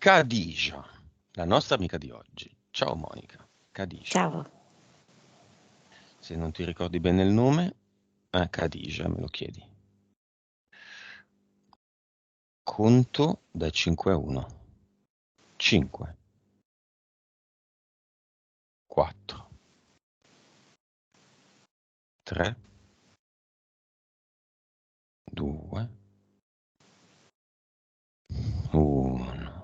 Khadija, la nostra amica di oggi. Ciao Monica, Khadija. Ciao. Se non ti ricordi bene il nome, Khadija me lo chiedi. Conto da 5 a 1. 5, 4, 3, 2, 1.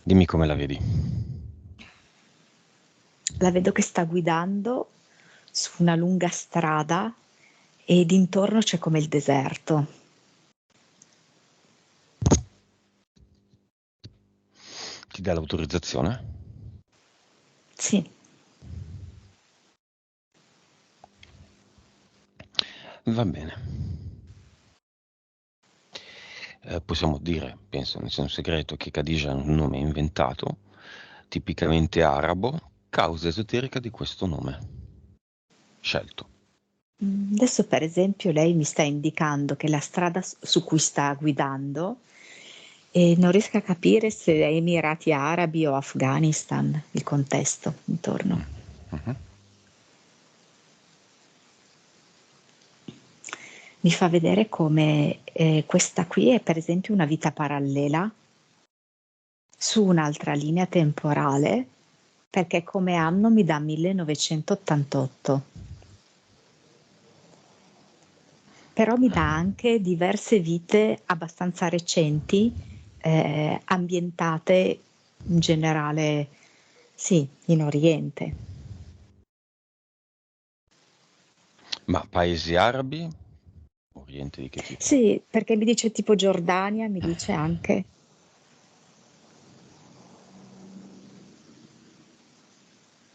Dimmi come la vedi. La vedo che sta guidando su una lunga strada e d'intorno c'è come il deserto. Ti dà l'autorizzazione? Sì. Va bene. Possiamo dire, penso non sia un segreto, che Khadija è un nome inventato, tipicamente arabo, causa esoterica di questo nome scelto. Adesso per esempio lei mi sta indicando che la strada su cui sta guidando e non riesco a capire se è Emirati Arabi o Afghanistan, il contesto intorno. Mhm. Mi fa vedere come questa qui è per esempio una vita parallela su un'altra linea temporale, perché come anno mi dà 1988. Però mi dà anche diverse vite abbastanza recenti, ambientate in generale, sì, in Oriente. Ma paesi arabi? Oriente di che tipo? Sì, perché mi dice tipo Giordania, mi dice anche.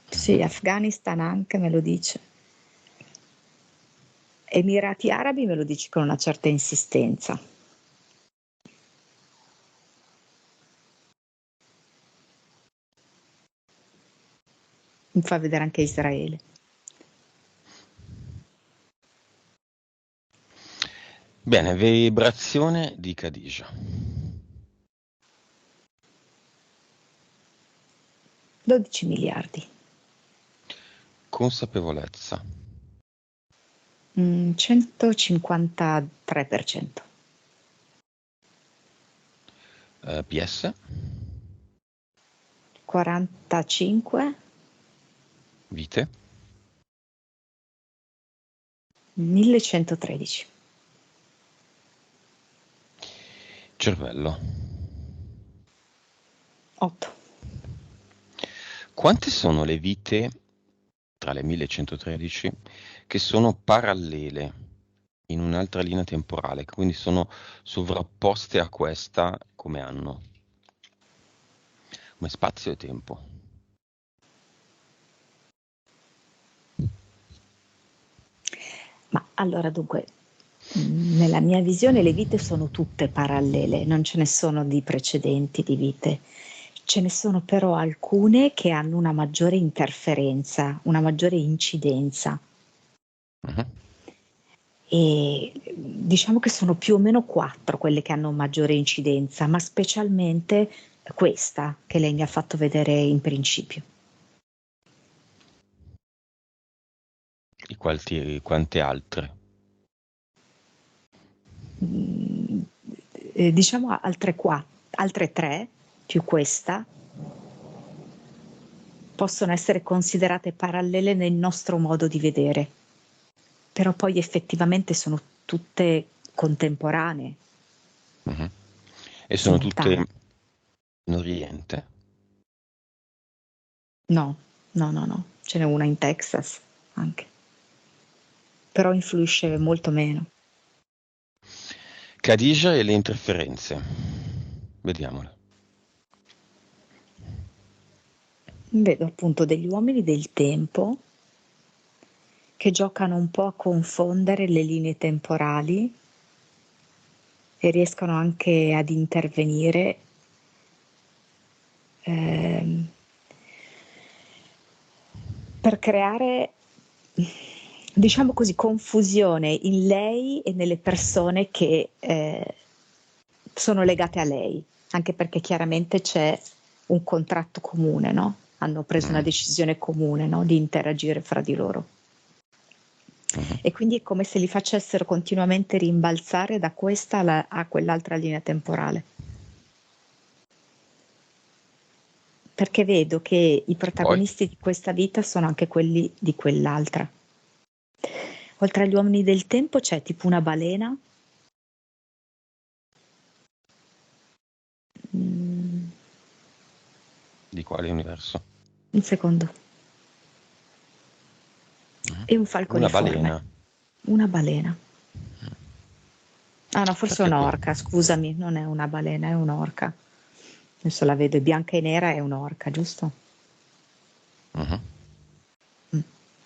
Sì, Afghanistan anche me lo dice. Emirati Arabi me lo dici con una certa insistenza. Mi fa vedere anche Israele. Bene, vibrazione di Khadija. 12 miliardi. Consapevolezza. 153%. PS. 45. Vite. 1113. Cervello. 8. Quante sono le vite tra le 1113 che sono parallele in un'altra linea temporale, quindi sono sovrapposte a questa come anno, come spazio e tempo? Ma allora dunque, nella mia visione le vite sono tutte parallele, non ce ne sono di precedenti di vite. Ce ne sono però alcune che hanno una maggiore interferenza, una maggiore incidenza. Mhm. E diciamo che sono più o meno 4 quelle che hanno maggiore incidenza, ma specialmente questa che lei mi ha fatto vedere in principio. Quante altre? Mm, diciamo altre 3 più questa possono essere considerate parallele nel nostro modo di vedere, però poi effettivamente sono tutte contemporanee, Mhm. E sono tutte simultanee. in Oriente? No, no, no, no, ce n'è una in Texas anche, però influisce molto meno. Khadija e le interferenze. Vediamole. Vedo appunto degli uomini del tempo che giocano un po' a confondere le linee temporali e riescono anche ad intervenire per creare, diciamo così, confusione in lei e nelle persone che sono legate a lei, anche perché chiaramente c'è un contratto comune, no? Hanno preso una decisione comune, no? Di interagire fra di loro. E quindi è come se li facessero continuamente rimbalzare da questa a quell'altra linea temporale. Perché vedo che i Poi? protagonisti di questa vita sono anche quelli di quell'altra. Oltre agli uomini del tempo c'è tipo una balena. Di quale universo? Un secondo. E un Una falconiforme. balena. Una balena. Ah no, forse è Perché qui? un'orca, scusami, non è una balena, è un'orca. Adesso la vedo, è bianca e nera, è un'orca, giusto? Mhm.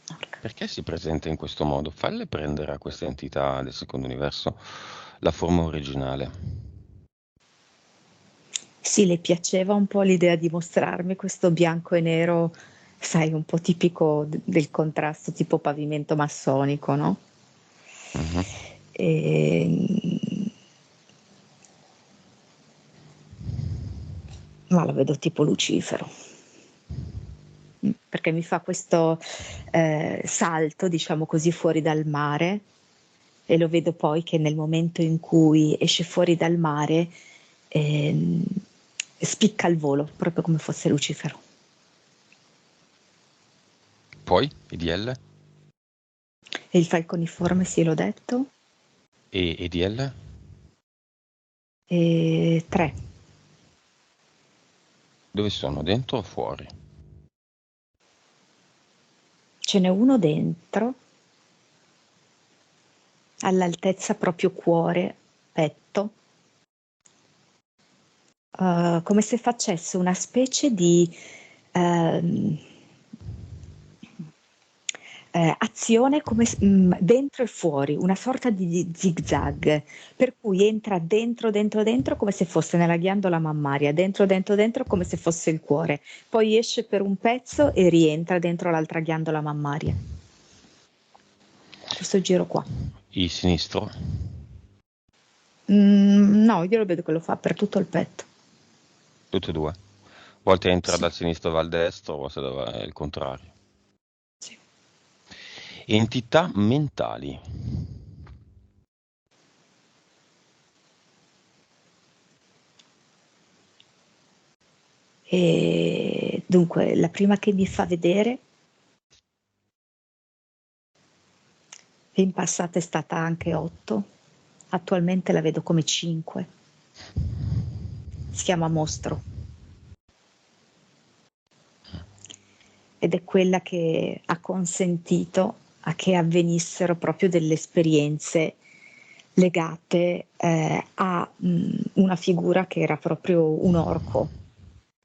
Orca. Perché si presenta in questo modo? Falle prendere a questa entità del secondo universo la forma originale. Sì, le piaceva un po' l'idea di mostrarmi questo bianco e nero, sai, un po' tipico del contrasto, tipo pavimento massonico, no? Mhm. E... Ma lo vedo tipo Lucifero, perché mi fa questo salto, diciamo così, fuori dal mare e lo vedo poi che nel momento in cui esce fuori dal mare ehm, spicca il volo, proprio come fosse Lucifero. Poi, EDL? E il falconiforme, sì, l'ho detto. E EDL? E 3. Dove sono? Dentro o fuori? Ce n'è uno dentro, all'altezza proprio cuore, petto, come se facesse una specie di ehm, azione come dentro e fuori, una sorta di zigzag, per cui entra dentro, dentro, dentro come se fosse nella ghiandola mammaria, dentro, dentro, dentro come se fosse il cuore, poi esce per un pezzo e rientra dentro l'altra ghiandola mammaria. Questo giro qua. Il sinistro? No, io lo vedo che lo fa per tutto il petto. Tutte e due. A volte entra Sì, dal sinistro e va al destro, a volte è il contrario. sì. Entità mentali. E dunque, la prima che mi fa vedere, in passato è stata anche 8, attualmente la vedo come 5. Si chiama Mostro ed è quella che ha consentito a che avvenissero proprio delle esperienze legate a una figura che era proprio un orco,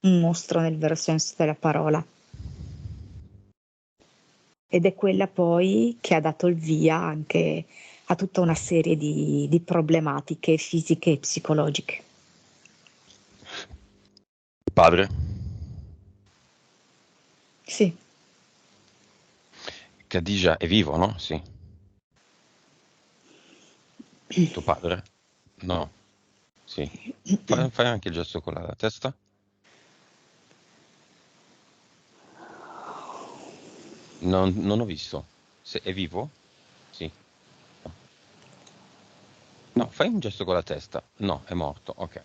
un mostro nel vero senso della parola. Ed è quella poi che ha dato il via anche a tutta una serie di problematiche fisiche e psicologiche. Padre? Sì, Khadija è vivo, no? Sì. Tuo padre? No. Sì. Fai anche il gesto con la testa? Non ho visto. Se è vivo? Sì. No. No, fai un gesto con la testa. No, è morto. Ok.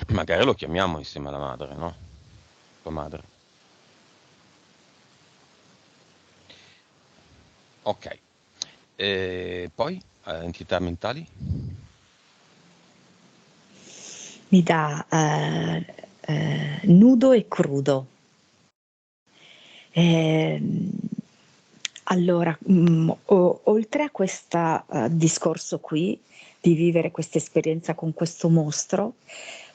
Magari lo chiamiamo insieme alla madre, no? Tua madre. Ok. E poi, entità mentali? mi dà nudo e crudo. Ehm, allora, oltre a questo discorso qui, di vivere questa esperienza con questo mostro,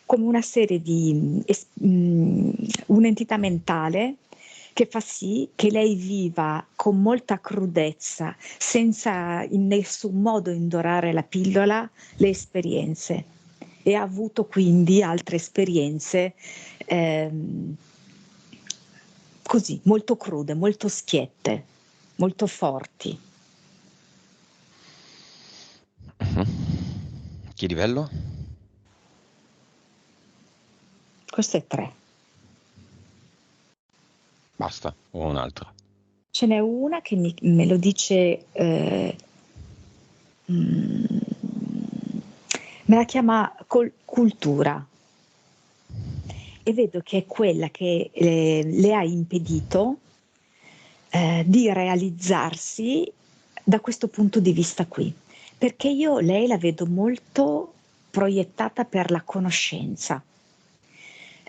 come una serie di un'entità mentale che fa sì che lei viva con molta crudezza, senza in nessun modo indorare la pillola, le esperienze. E ha avuto quindi altre esperienze così, molto crude, molto schiette, molto forti. Mhm. Che livello? Questo è 3. Basta, o un'altra? Ce n'è una che me lo dice, me la chiama cultura, e vedo che è quella che le ha impedito di realizzarsi da questo punto di vista qui, perché io lei la vedo molto proiettata per la conoscenza,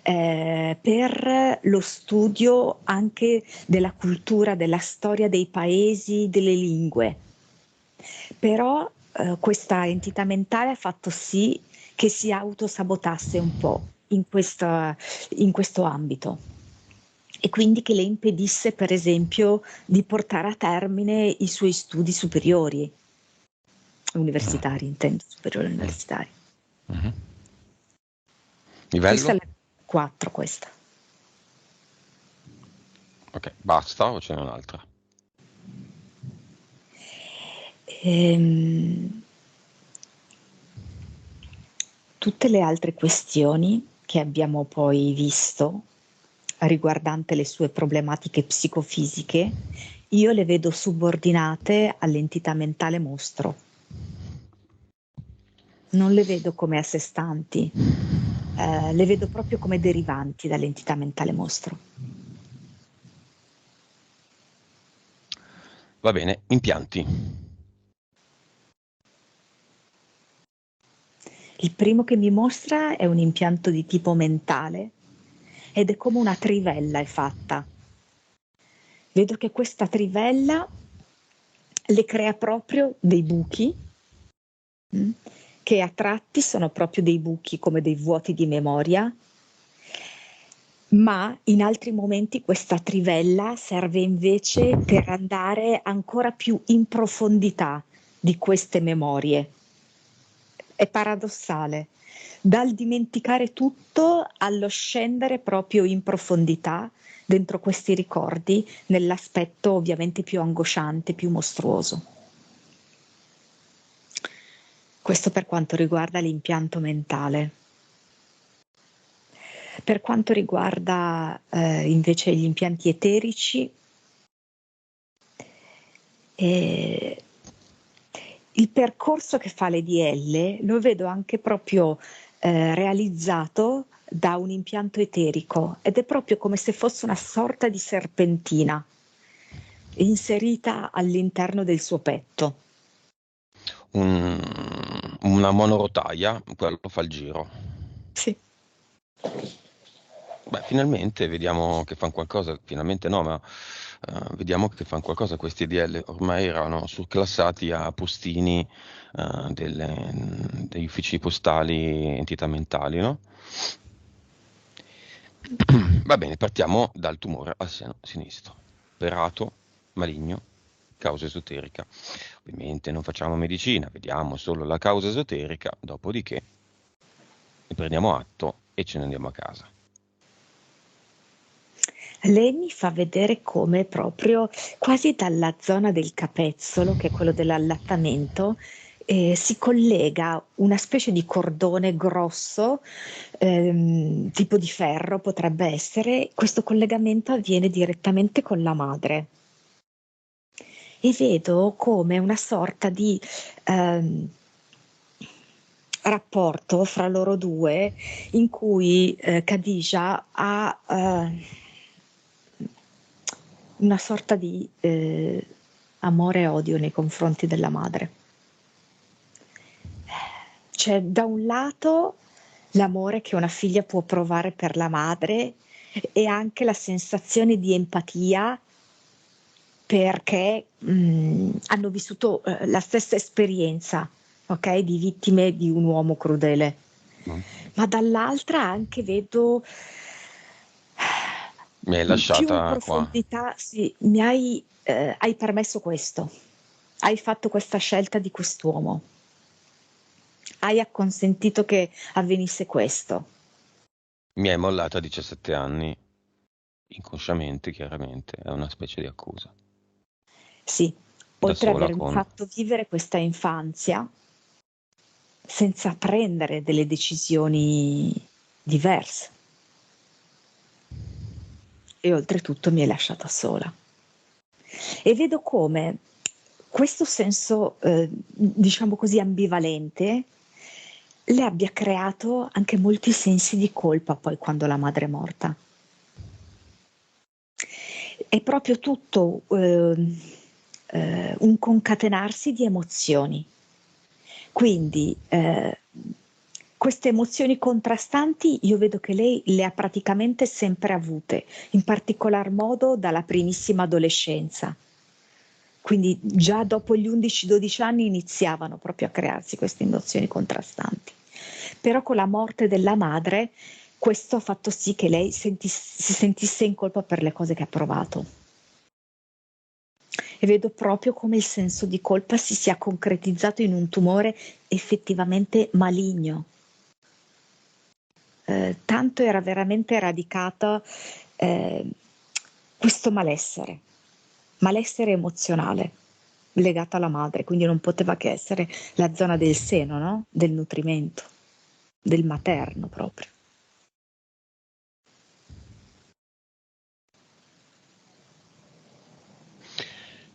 per lo studio anche della cultura, della storia dei paesi, delle lingue. Però questa entità mentale ha fatto sì che si autosabotasse un po' in questo ambito, e quindi che le impedisse, per esempio, di portare a termine i suoi studi superiori, universitari, intendo, superiori universitari. Mhm. Questa è Livello? la 4, questa. Ok, basta o ce n'è un'altra? Tutte le altre questioni che abbiamo poi visto riguardante le sue problematiche psicofisiche, io le vedo subordinate all'entità mentale mostro. Non le vedo come a sé stanti, le vedo proprio come derivanti dall'entità mentale mostro. Va bene, impianti. Il primo che mi mostra è un impianto di tipo mentale ed è come una trivella è fatta. Vedo che questa trivella le crea proprio dei buchi, che a tratti sono proprio dei buchi come dei vuoti di memoria, ma in altri momenti questa trivella serve invece per andare ancora più in profondità di queste memorie. È paradossale, dal dimenticare tutto allo scendere proprio in profondità dentro questi ricordi, nell'aspetto ovviamente più angosciante, più mostruoso. Questo per quanto riguarda l'impianto mentale. Per quanto riguarda invece gli impianti eterici, il percorso che fa l'EDL lo vedo anche proprio realizzato da un impianto eterico, ed è proprio come se fosse una sorta di serpentina inserita all'interno del suo petto. Una monorotaia, quello fa il giro. Sì. Beh, finalmente vediamo che fanno qualcosa, finalmente no, ma vediamo che fanno qualcosa questi DL. Ormai erano surclassati a postini degli uffici postali, entità mentali, no? Va bene, partiamo dal tumore al seno sinistro. Operato, maligno, causa esoterica. Ovviamente non facciamo medicina, vediamo solo la causa esoterica, dopodiché ne prendiamo atto e ce ne andiamo a casa. Lei mi fa vedere come proprio quasi dalla zona del capezzolo, che è quello dell'allattamento, si collega una specie di cordone grosso, tipo di ferro potrebbe essere. Questo collegamento avviene direttamente con la madre. E vedo come una sorta di rapporto fra loro due, in cui Khadija ha una sorta di amore e odio nei confronti della madre. C'è da un lato l'amore che una figlia può provare per la madre, e anche la sensazione di empatia, perché hanno vissuto la stessa esperienza ok? Di vittime di un uomo crudele. Mm. Ma dall'altra anche vedo Mi hai più in lasciata qua. profondità, sì, hai permesso questo, hai fatto questa scelta di quest'uomo, hai acconsentito che avvenisse questo. Mi hai mollata a 17 anni, inconsciamente, chiaramente, è una specie di accusa. Sì, Da oltre ad sola avermi con... fatto vivere questa infanzia senza prendere delle decisioni diverse e oltretutto mi hai lasciata sola. E vedo come questo senso, diciamo così, ambivalente le abbia creato anche molti sensi di colpa poi quando la madre è morta. È proprio tutto un concatenarsi di emozioni. Quindi queste emozioni contrastanti io vedo che lei le ha praticamente sempre avute, in particolar modo dalla primissima adolescenza. Quindi già dopo gli 11-12 anni iniziavano proprio a crearsi queste emozioni contrastanti. Però con la morte della madre questo ha fatto sì che lei si sentisse in colpa per le cose che ha provato. E vedo proprio come il senso di colpa si sia concretizzato in un tumore effettivamente maligno. Tanto era veramente radicato eh, questo malessere emozionale legato alla madre, quindi non poteva che essere la zona del seno, no? Del nutrimento, del materno proprio.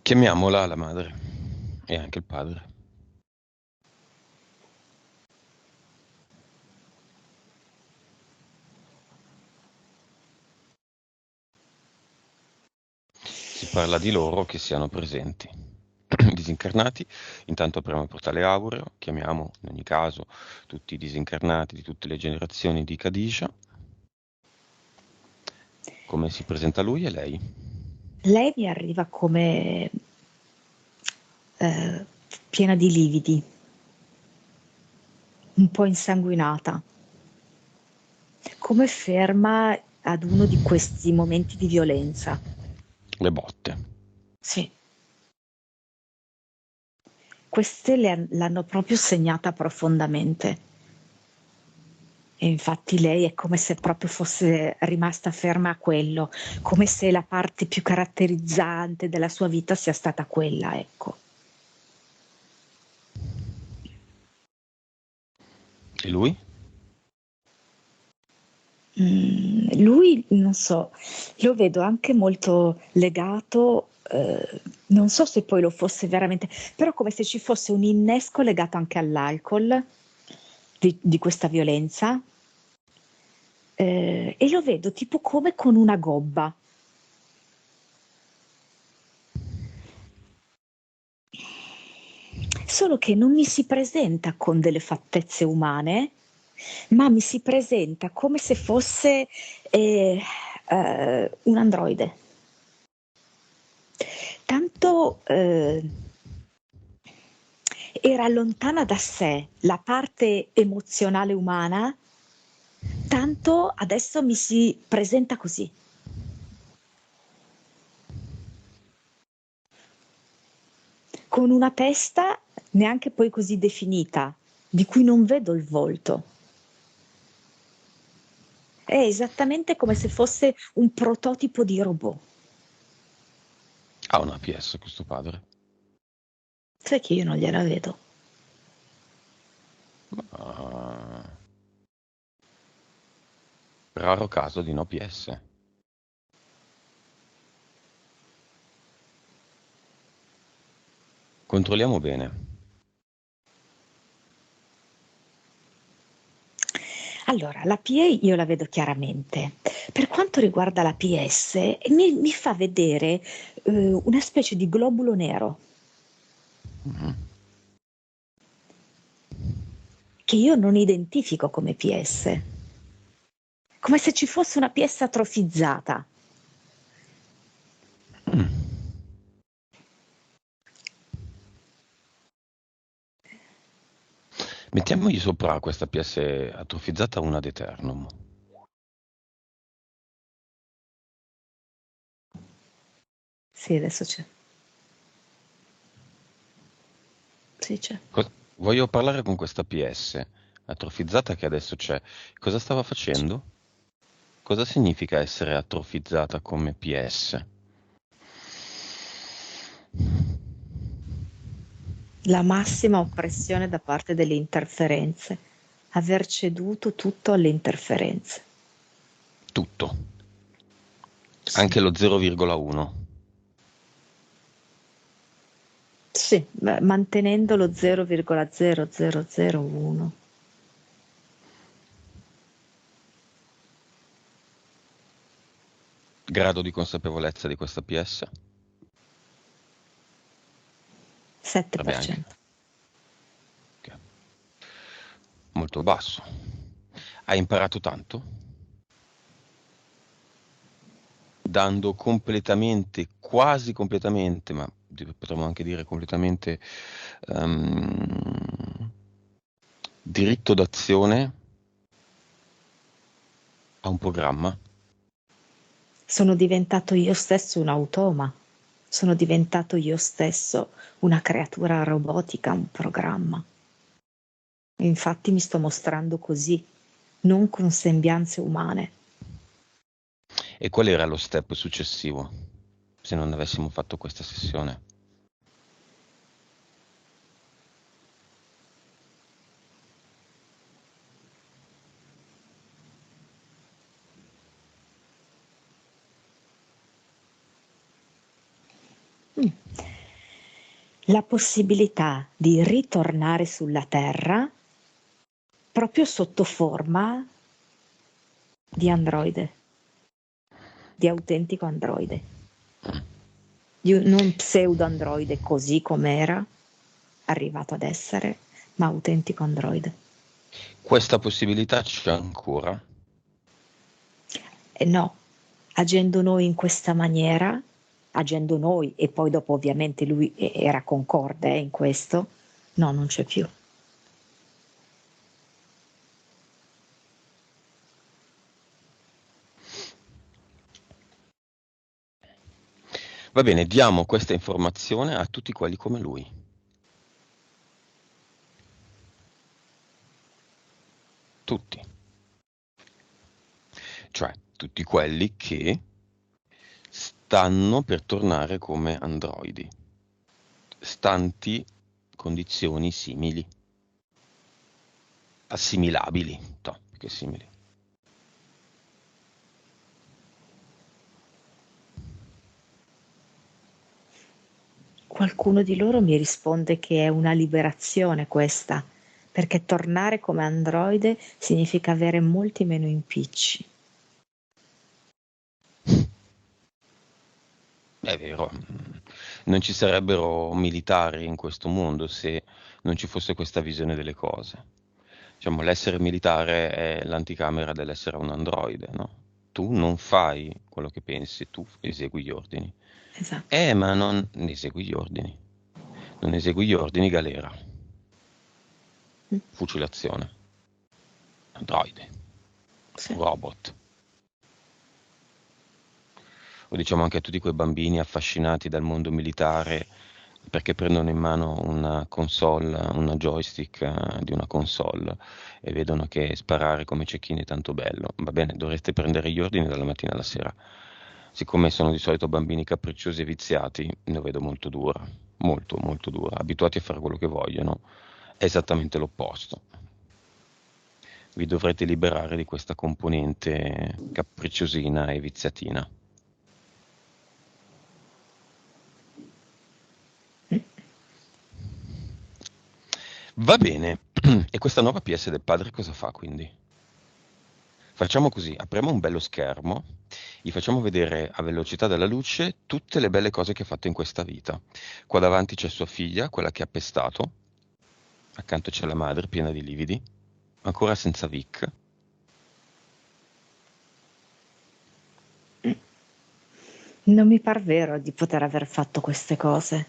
Chiamiamola la madre e anche il padre. Si parla di loro che siano presenti. Disincarnati, intanto apriamo il portale Aureo, chiamiamo in ogni caso tutti i disincarnati di tutte le generazioni di Kadisha. Come si presenta lui e lei? Lei mi arriva come piena di lividi, un po' insanguinata, come ferma ad uno di questi momenti di violenza. Le botte. Sì, queste l'hanno proprio segnata profondamente. E infatti lei è come se proprio fosse rimasta ferma a quello, come se la parte più caratterizzante della sua vita sia stata quella, ecco. E lui? Lui, non so, lo vedo anche molto legato, non so se poi lo fosse veramente, però come se ci fosse un innesco legato anche all'alcol di questa violenza, e lo vedo tipo come con una gobba. Solo che non mi si presenta con delle fattezze umane, ma mi si presenta come se fosse un androide. Tanto era lontana da sé la parte emozionale umana, tanto adesso mi si presenta così. Con una testa neanche poi così definita, di cui non vedo il volto. È esattamente come se fosse un prototipo di robot. Ha una PS questo padre. Sai che io non gliela vedo. Ma... Raro caso di no PS. Controlliamo bene. Allora, la PA io la vedo chiaramente. Per quanto riguarda la PS, mi fa vedere una specie di globulo nero Mhm. che io non identifico come PS, come se ci fosse una PS atrofizzata. Mm. Mettiamogli sopra questa PS atrofizzata una ad eternum. Sì, adesso c'è. Sì, c'è. Voglio parlare con questa PS atrofizzata che adesso c'è. Cosa stava facendo? Cosa significa essere atrofizzata come PS? La massima oppressione da parte delle interferenze, aver ceduto tutto alle interferenze. Tutto, Sì, anche lo 0,1. sì, mantenendo lo 0,0001. Grado di consapevolezza di questa PS? Sarebbe anche 7%. ok, molto basso. Hai imparato tanto? Dando completamente, quasi completamente, ma potremmo anche dire completamente, diritto d'azione a un programma. Sono diventato io stesso un automa, sono diventato io stesso una creatura robotica, un programma. E infatti mi sto mostrando così, non con sembianze umane. E qual era lo step successivo se non avessimo fatto questa sessione? Mm. La possibilità di ritornare sulla Terra proprio sotto forma di androide, di autentico androide, di non pseudo androide così com'era arrivato ad essere, ma autentico androide. Questa possibilità c'è ancora? E no, agendo noi in questa maniera, agendo noi e poi dopo ovviamente lui era concorde in questo, no, non c'è più. Va bene, diamo questa informazione a tutti quelli come lui. Tutti. Cioè, tutti quelli che stanno per tornare come androidi, stanti condizioni simili, assimilabili, no, che simili. Qualcuno di loro mi risponde che è una liberazione questa, perché tornare come androide significa avere molti meno impicci. È vero, non ci sarebbero militari in questo mondo se non ci fosse questa visione delle cose. Diciamo, l'essere militare è l'anticamera dell'essere un androide, no? Tu non fai quello che pensi, tu esegui gli ordini. Esatto. Ma non esegui gli ordini. Non esegui gli ordini, galera. Mm, Fucilazione. Androide. sì. Robot. O diciamo anche a tutti quei bambini affascinati dal mondo militare perché prendono in mano una console, una joystick di una console e vedono che sparare come cecchini è tanto bello. Va bene, dovreste prendere gli ordini dalla mattina alla sera. Siccome sono di solito bambini capricciosi e viziati, ne vedo molto dura, molto molto dura, abituati a fare quello che vogliono, è esattamente l'opposto. Vi dovrete liberare di questa componente capricciosina e viziatina. Mm. Va bene. E questa nuova PS del padre cosa fa quindi? Facciamo così, apriamo un bello schermo, gli facciamo vedere a velocità della luce tutte le belle cose che ha fatto in questa vita. Qua davanti c'è sua figlia, quella che ha pestato, accanto c'è la madre piena di lividi, ancora senza Vic. Non mi par vero di poter aver fatto queste cose.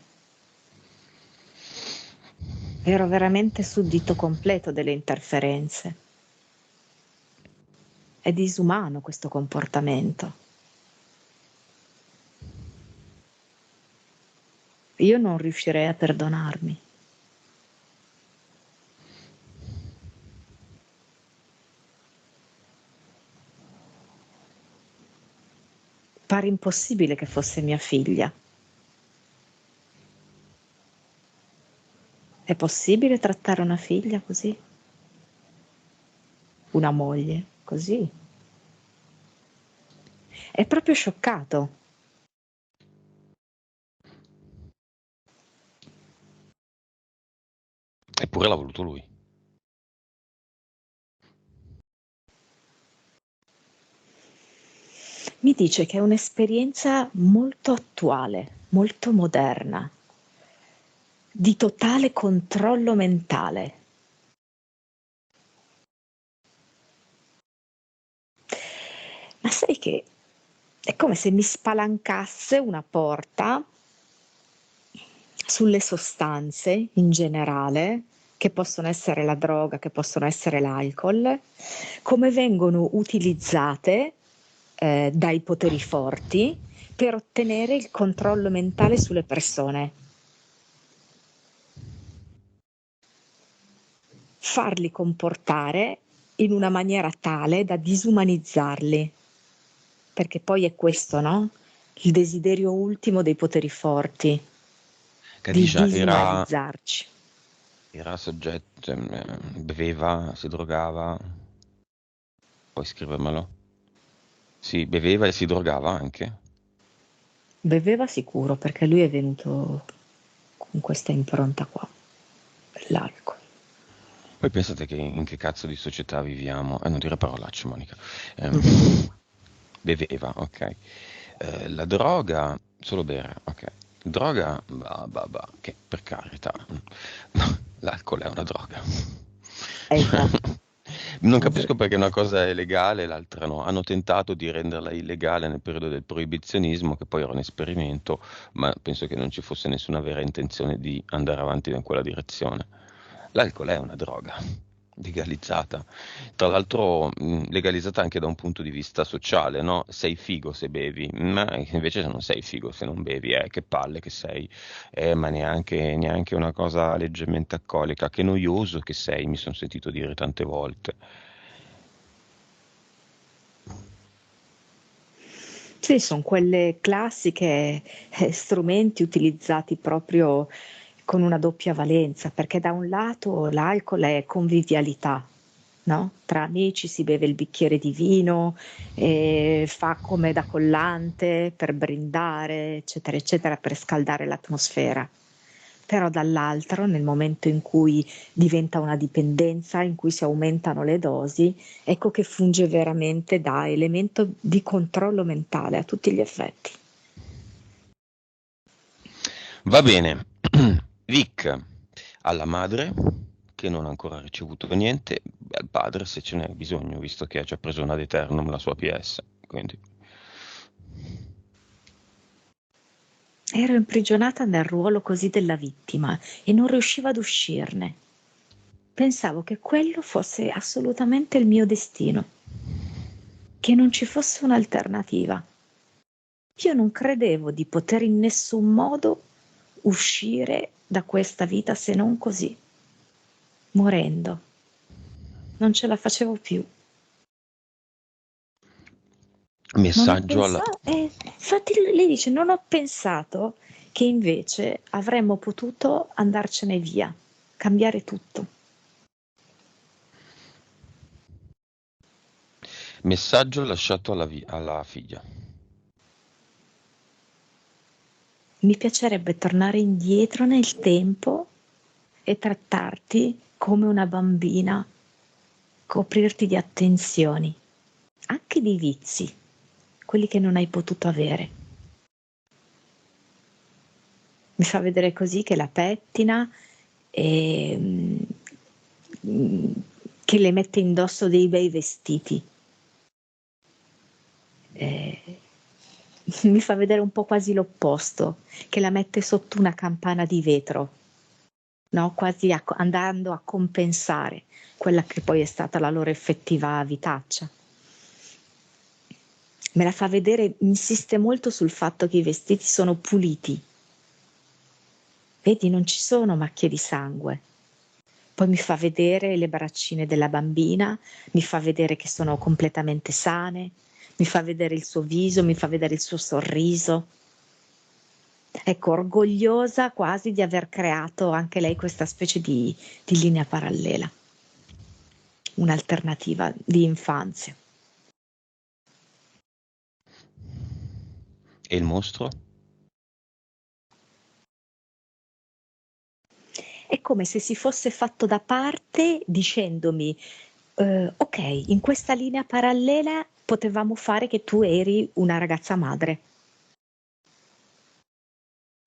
ero veramente suddito completo delle interferenze. È disumano questo comportamento. Io non riuscirei a perdonarmi. Pare impossibile che fosse mia figlia. È possibile trattare una figlia così? Una moglie così? È proprio scioccato. Eppure l'ha voluto lui. Mi dice che è un'esperienza molto attuale, molto moderna, di totale controllo mentale. Ma sai che è come se mi spalancasse una porta sulle sostanze in generale, che possono essere la droga, che possono essere l'alcol, come vengono utilizzate dai poteri forti per ottenere il controllo mentale sulle persone. Farli comportare in una maniera tale da disumanizzarli, perché poi è questo, no? Il desiderio ultimo dei poteri forti, di Khadija disumanizzarci. era soggetto, cioè, beveva, si drogava, puoi scrivermelo? Sì, beveva e si drogava anche. Beveva sicuro perché lui è venuto con questa impronta qua, l'alcol. Poi pensate che in che cazzo di società viviamo? Non dire parolacce, Monica. Ehm, beveva, ok. La droga, solo bere, ok. Droga, bah, che per carità. L'alcol è una droga. Esatto, Non capisco esatto. perché una cosa è legale e l'altra no. Hanno tentato di renderla illegale nel periodo del proibizionismo, che poi era un esperimento, ma penso che non ci fosse nessuna vera intenzione di andare avanti in quella direzione. L'alcol è una droga legalizzata, tra l'altro legalizzata anche da un punto di vista sociale, no? Sei figo se bevi, ma invece se non sei figo se non bevi, che palle che sei, ma neanche una cosa leggermente alcolica, che noioso che sei, mi sono sentito dire tante volte. Sì, son quelle classiche, strumenti utilizzati proprio con una doppia valenza, perché da un lato l'alcol è convivialità, no, tra amici si beve il bicchiere di vino, fa come da collante per brindare, eccetera, eccetera, per scaldare l'atmosfera. Però dall'altro, nel momento in cui diventa una dipendenza, in cui si aumentano le dosi, ecco che funge veramente da elemento di controllo mentale a tutti gli effetti. Va bene, Vic, alla madre che non ha ancora ricevuto niente, e al padre se ce n'è bisogno, visto che ha già preso una ad eternum la sua PS, quindi... Ero imprigionata nel ruolo così della vittima e non riuscivo ad uscirne. Pensavo che quello fosse assolutamente il mio destino, che non ci fosse un'alternativa. Io non credevo di poter in nessun modo uscire da questa vita se non così, morendo. Non ce la facevo più. Non ho Messaggio alla... pensato, infatti lei dice, non ho pensato che invece avremmo potuto andarcene via, cambiare tutto. Messaggio lasciato alla figlia. Mi piacerebbe tornare indietro nel tempo e trattarti come una bambina, coprirti di attenzioni, anche di vizi, quelli che non hai potuto avere. Mi fa vedere così che la pettina e che le mette indosso dei bei vestiti. Eh, mi fa vedere un po' quasi l'opposto, che la mette sotto una campana di vetro. no? Quasi andando a compensare quella che poi è stata la loro effettiva vitaccia. Me la fa vedere, insiste molto sul fatto che i vestiti sono puliti. Vedi, non ci sono macchie di sangue. Poi mi fa vedere le braccine della bambina, mi fa vedere che sono completamente sane, mi fa vedere il suo viso, mi fa vedere il suo sorriso. Ecco, orgogliosa quasi di aver creato anche lei questa specie di linea parallela, un'alternativa di infanzia. E il mostro? È come se si fosse fatto da parte dicendomi, ok, in questa linea parallela potevamo fare che tu eri una ragazza madre.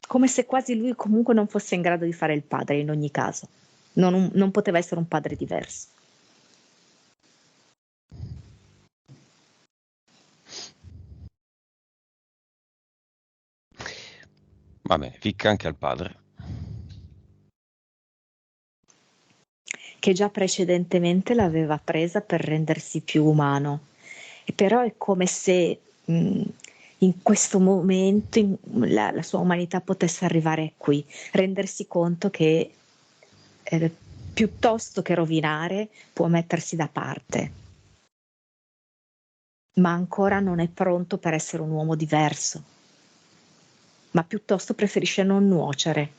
Come se quasi lui comunque non fosse in grado di fare il padre in ogni caso. Non poteva essere un padre diverso. Va bene, ficca anche al padre. Che già precedentemente l'aveva presa per rendersi più umano. E però è come se in questo momento la sua umanità potesse arrivare qui, rendersi conto che piuttosto che rovinare può mettersi da parte, ma ancora non è pronto per essere un uomo diverso, ma piuttosto preferisce non nuocere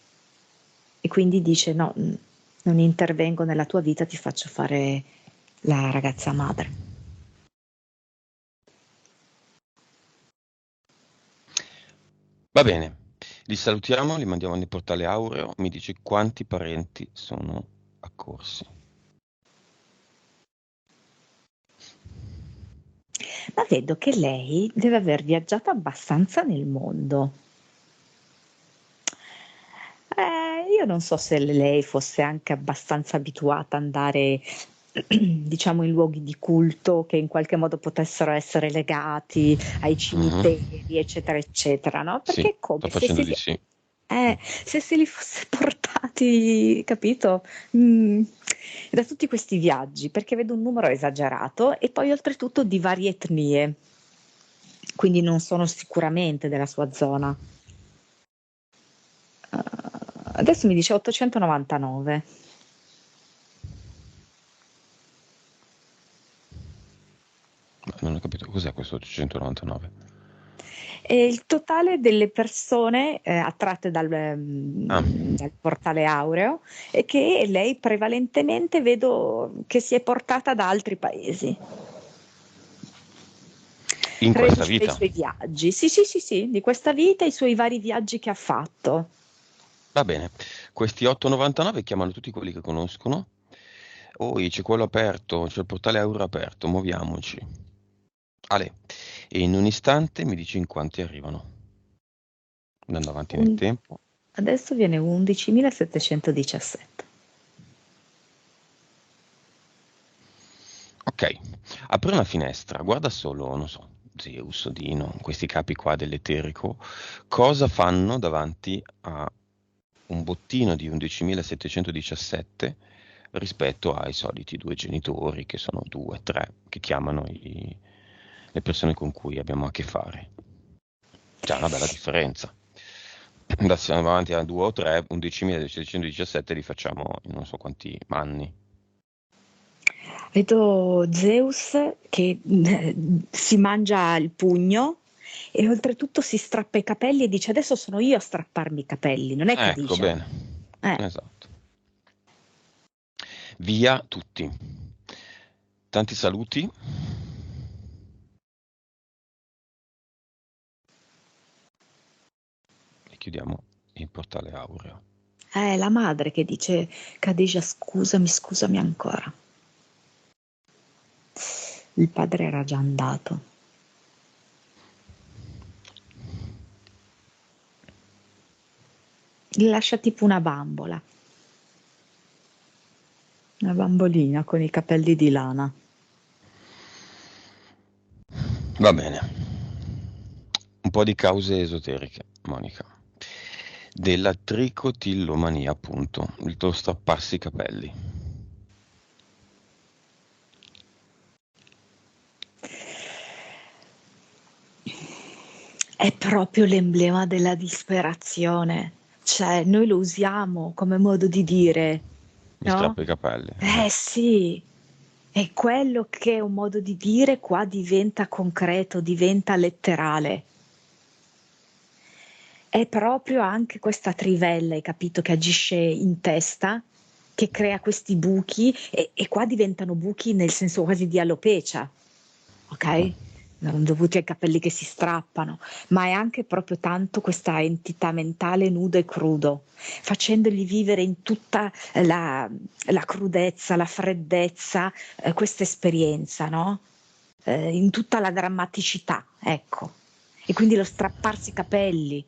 e quindi dice no, non intervengo nella tua vita, ti faccio fare la ragazza madre. Va bene, li salutiamo, li mandiamo nel portale Aureo, mi dici quanti parenti sono accorsi. Ma vedo che lei deve aver viaggiato abbastanza nel mondo. Io non so se lei fosse anche abbastanza abituata ad andare, diciamo, in luoghi di culto che in qualche modo potessero essere legati ai cimiteri, eccetera, eccetera, no? Sì, Perché è sto come facendo di sì. se se li fosse portati, capito? Da tutti questi viaggi, perché vedo un numero esagerato e poi oltretutto di varie etnie, quindi non sono sicuramente della sua zona. Adesso mi dice 899. Non ho capito, cos'è questo 899? E il totale delle persone attratte Ah, dal portale Aureo e che lei prevalentemente vedo che si è portata da altri paesi. in questa Reduce dai vita. suoi viaggi. Sì, sì, sì, sì, di questa vita e i suoi vari viaggi che ha fatto. Va bene, questi 8,99 chiamano tutti quelli che conoscono. Poi c'è quello aperto, c'è il portale Aureo aperto, muoviamoci. Ale, e in un istante mi dici in quanti arrivano, andando avanti nel Un- tempo. Adesso viene 11.717. Ok, apri una finestra, guarda solo, non so, Zeus, Odino, questi capi qua dell'eterico, cosa fanno davanti a un bottino di 11.717 rispetto ai soliti due genitori, che sono due, tre, che chiamano le persone con cui abbiamo a che fare. C'è una bella differenza. Da siamo avanti a 2 o 3, 11.717 li facciamo in non so quanti anni. Vedo Zeus che si mangia il pugno e oltretutto si strappa i capelli e dice adesso sono io a strapparmi i capelli, non è che Ecco, dice. bene. Eh, Esatto. Via tutti. Tanti saluti. E chiudiamo il portale Aureo. è la madre che dice Khadija scusami, scusami ancora. Il padre era già andato. Gli lascia tipo una bambolina con i capelli di lana. Va bene. Un po' di cause esoteriche, Monica. della tricotillomania, appunto, il tuo strapparsi i capelli. È proprio l'emblema della disperazione, cioè noi lo usiamo come modo di dire, Mi no? strappo i capelli. Sì, è quello che è un modo di dire qua diventa concreto, diventa letterale. È proprio anche questa trivella, hai capito, che agisce in testa, che crea questi buchi e qua diventano buchi nel senso quasi di alopecia, ok? Non dovuti ai capelli che si strappano, ma è anche proprio tanto questa entità mentale nudo e crudo, facendogli vivere in tutta la crudezza, la freddezza, questa esperienza, no? In tutta la drammaticità, ecco. E quindi lo strapparsi i capelli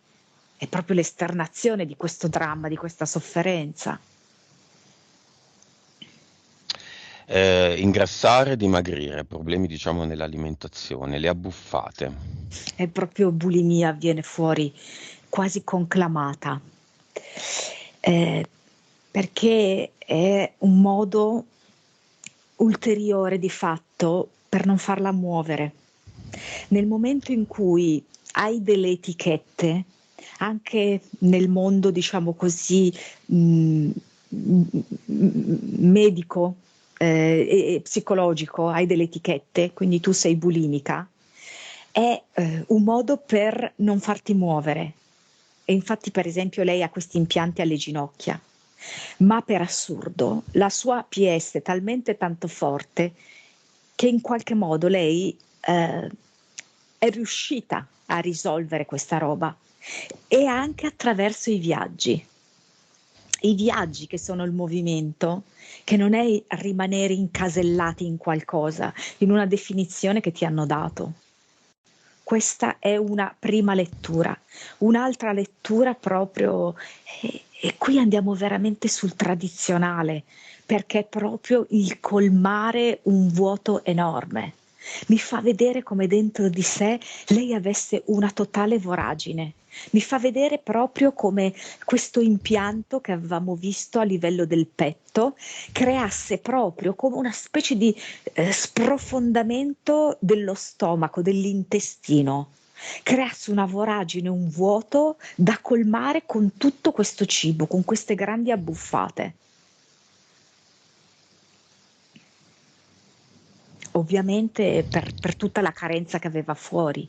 è proprio l'esternazione di questo dramma, di questa sofferenza. Ingrassare e dimagrire, problemi diciamo nell'alimentazione, le abbuffate. È proprio bulimia, viene fuori quasi conclamata, eh, perché è un modo ulteriore di fatto per non farla muovere. Nel momento in cui hai delle etichette, anche nel mondo, diciamo così, mh, medico e psicologico, hai delle etichette, quindi tu sei bulimica, è un modo per non farti muovere. E infatti, per esempio, lei ha questi impianti alle ginocchia, ma per assurdo la sua PS è talmente tanto forte che in qualche modo lei è riuscita a risolvere questa roba e anche attraverso i viaggi. I viaggi che sono il movimento, che non è rimanere incasellati in qualcosa, in una definizione che ti hanno dato. Questa è una prima lettura. Un'altra lettura proprio, e qui andiamo veramente sul tradizionale, perché è proprio il colmare un vuoto enorme. Mi fa vedere come dentro di sé lei avesse una totale voragine. Mi fa vedere proprio come questo impianto che avevamo visto a livello del petto creasse proprio come una specie di sprofondamento dello stomaco, dell'intestino, creasse una voragine, un vuoto da colmare con tutto questo cibo, con queste grandi abbuffate. Ovviamente per tutta la carenza che aveva fuori,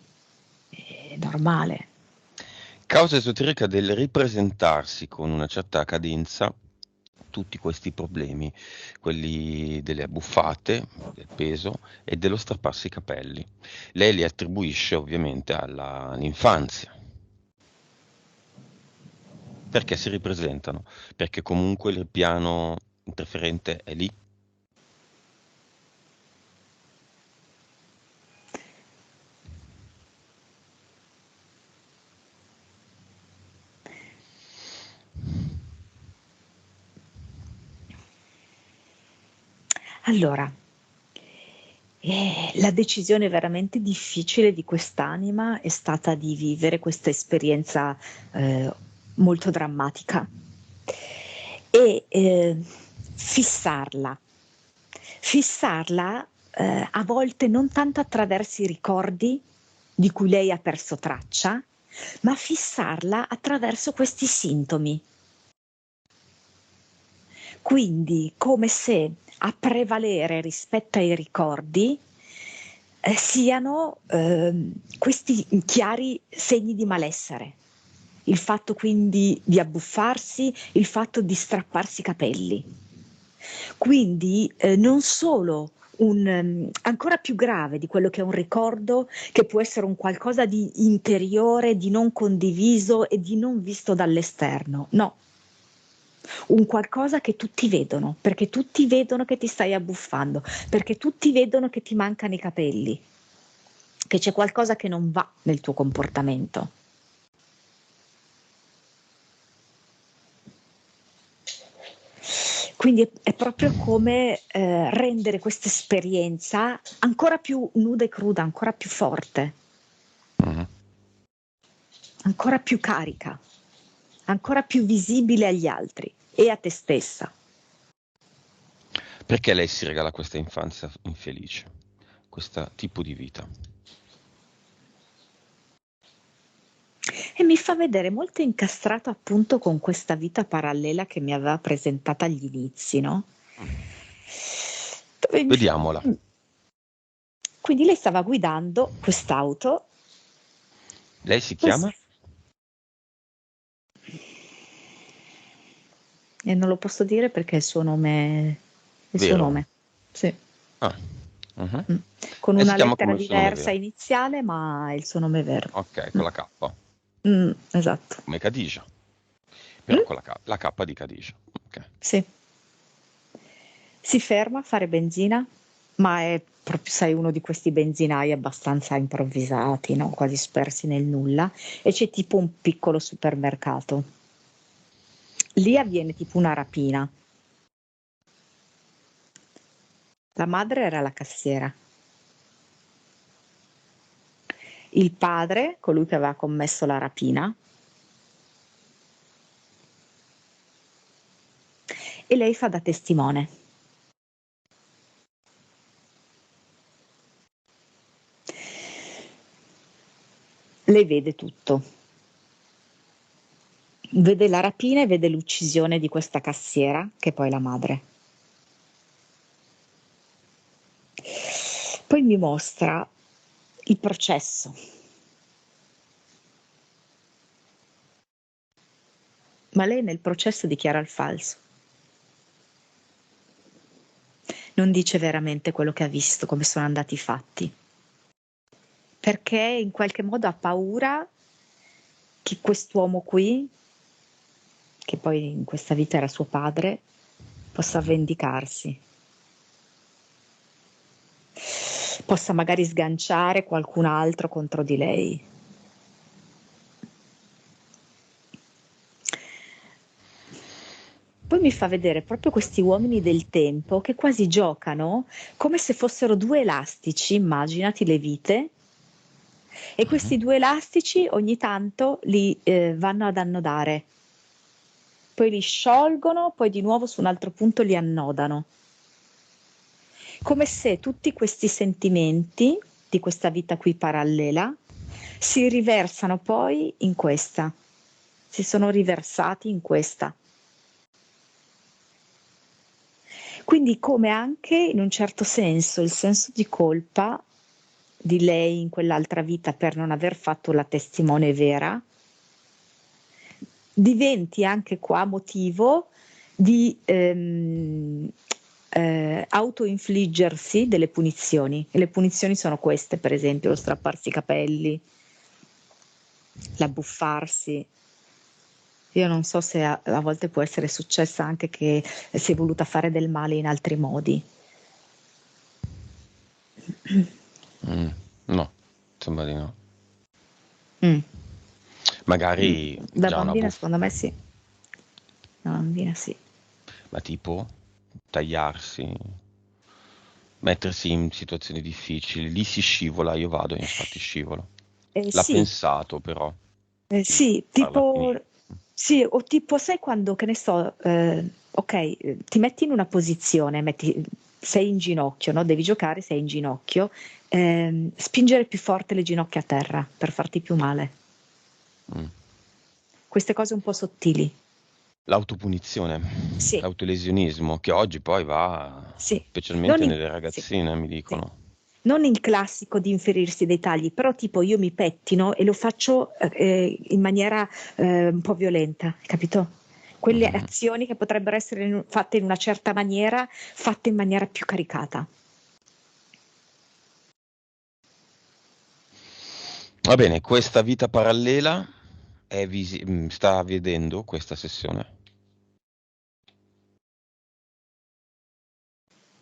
è normale. Causa esoterica del ripresentarsi con una certa cadenza tutti questi problemi, quelli delle abbuffate, del peso e dello strapparsi i capelli. Lei li attribuisce ovviamente all'infanzia. Perché si ripresentano? Perché comunque il piano interferente è lì. Allora, la decisione veramente difficile di quest'anima è stata di vivere questa esperienza eh, molto drammatica e fissarla, a volte non tanto attraverso i ricordi di cui lei ha perso traccia, ma fissarla attraverso questi sintomi. Quindi come se a prevalere rispetto ai ricordi siano questi chiari segni di malessere. Il fatto quindi di abbuffarsi, il fatto di strapparsi i capelli. Quindi non solo ancora più grave di quello che è un ricordo, che può essere un qualcosa di interiore, di non condiviso e di non visto dall'esterno. No, un qualcosa che tutti vedono, perché tutti vedono che ti stai abbuffando, perché tutti vedono che ti mancano i capelli, che c'è qualcosa che non va nel tuo comportamento. Quindi è proprio come rendere questa esperienza ancora più nuda e cruda, ancora più forte, Mhm. ancora più carica. ancora più visibile agli altri e a te stessa. Perché lei si regala questa infanzia infelice, questo tipo di vita? E mi fa vedere molto incastrato appunto con questa vita parallela che mi aveva presentata agli inizi, no? Vediamola. Quindi lei stava guidando quest'auto. Lei si chiama? E non lo posso dire perché il suo nome. Il suo Vero? nome, sì. Ah, mhm. Con E si una chiama lettera come il suo nome diversa vero? iniziale, ma il suo nome vero. Ok, con la K, Esatto. come Khadija, però con la K di Khadija. Ok. Sì. Si ferma a fare benzina, ma è proprio, sai, uno di questi benzinai abbastanza improvvisati, no? Quasi spersi nel nulla, e c'è tipo un piccolo supermercato. Lì avviene tipo una rapina. La madre era la cassiera. Il padre, colui che aveva commesso la rapina, e lei fa da testimone. Lei vede tutto. Vede la rapina e vede l'uccisione di questa cassiera, che è poi la madre. Poi mi mostra il processo. Ma lei nel processo dichiara il falso. Non dice veramente quello che ha visto, come sono andati i fatti. Perché in qualche modo ha paura che quest'uomo qui, che poi in questa vita era suo padre, possa vendicarsi. Possa magari sganciare qualcun altro contro di lei. Poi mi fa vedere proprio questi uomini del tempo che quasi giocano come se fossero due elastici, immaginati le vite, e questi due elastici ogni tanto li vanno ad annodare, poi li sciolgono, poi di nuovo su un altro punto li annodano. Come se tutti questi sentimenti di questa vita qui parallela si riversano poi in questa, si sono riversati in questa. Quindi come anche in un certo senso il senso di colpa di lei in quell'altra vita per non aver fatto la testimone vera diventi anche qua motivo di autoinfliggersi delle punizioni. E le punizioni sono queste, per esempio, lo strapparsi i capelli, l'abbuffarsi. Io non so se a volte può essere successa anche che si è voluta fare del male in altri modi. No, sembra di no. Mm. Magari Da già una bambina buffa, secondo me sì. Da bambina sì. ma tipo tagliarsi, mettersi in situazioni difficili, lì si scivola, io vado infatti scivolo. L'ha Sì, pensato però di sì, farla tipo, finire. sì, o tipo, sai quando, che ne so, ok, ti metti in una posizione, sei in ginocchio, no? Devi giocare, sei in ginocchio, spingere più forte le ginocchia a terra per farti più male. Mm. Queste cose un po' sottili. L'autopunizione, Sì, l'autolesionismo, che oggi poi va, sì. Non specialmente in, nelle sì, ragazzine, mi sì. dicono. Non il classico di inferirsi dei tagli, però tipo io mi pettino e lo faccio in maniera un po' violenta, capito? Quelle Mhm. azioni che potrebbero essere fatte in una certa maniera, fatte in maniera più caricata. Va bene, questa vita parallela sta vedendo questa sessione.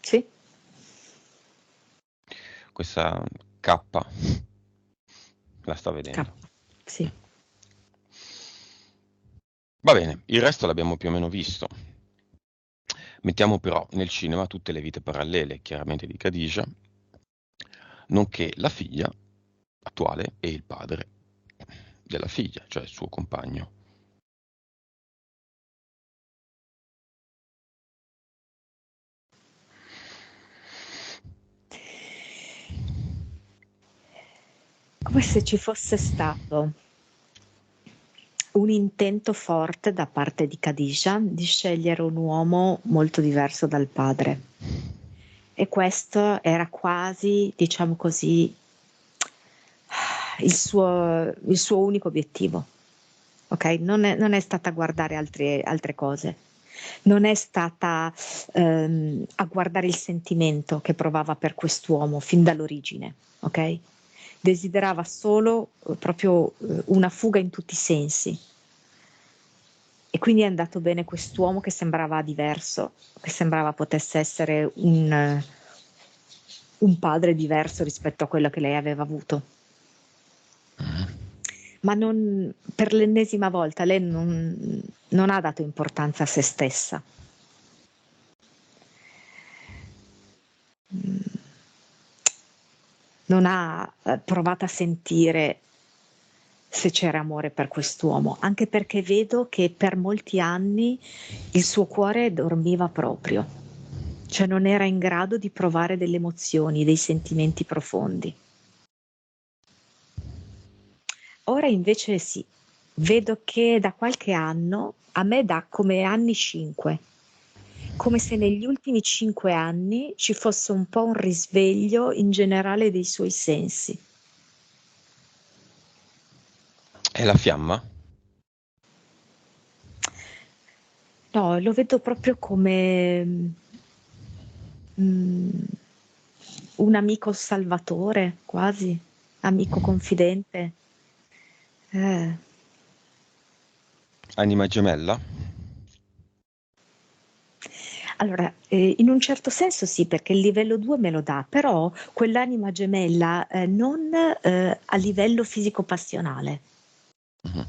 Sì? Questa K la sta K. vedendo. Sì. Va bene, il resto l'abbiamo più o meno visto. Mettiamo però nel cinema tutte le vite parallele, chiaramente di Khadija, nonché la figlia attuale e il padre della figlia, cioè il suo compagno. come se ci fosse stato un intento forte da parte di Khadija di scegliere un uomo molto diverso dal padre. E questo era quasi, diciamo così, il suo unico obiettivo. Ok? Non è stata a guardare altre cose, non è stata a guardare il sentimento che provava per quest'uomo fin dall'origine. Ok? Desiderava solo proprio una fuga in tutti i sensi. E quindi è andato bene quest'uomo che sembrava diverso, che sembrava potesse essere un padre diverso rispetto a quello che lei aveva avuto. Ma per l'ennesima volta lei non ha dato importanza a se stessa. Non ha provato a sentire se c'era amore per quest'uomo, anche perché vedo che per molti anni il suo cuore dormiva proprio, cioè non era in grado di provare delle emozioni, dei sentimenti profondi. Ora invece sì, vedo che da qualche anno, a me dà come anni 5, come se negli ultimi 5 anni ci fosse un po' un risveglio in generale dei suoi sensi. È la fiamma? No, lo vedo proprio come mm, un amico salvatore, quasi, amico confidente. Eh. Anima gemella? Allora, in un certo senso sì, perché il livello 2 me lo dà, però quell'anima gemella non a livello fisico-passionale. Mhm.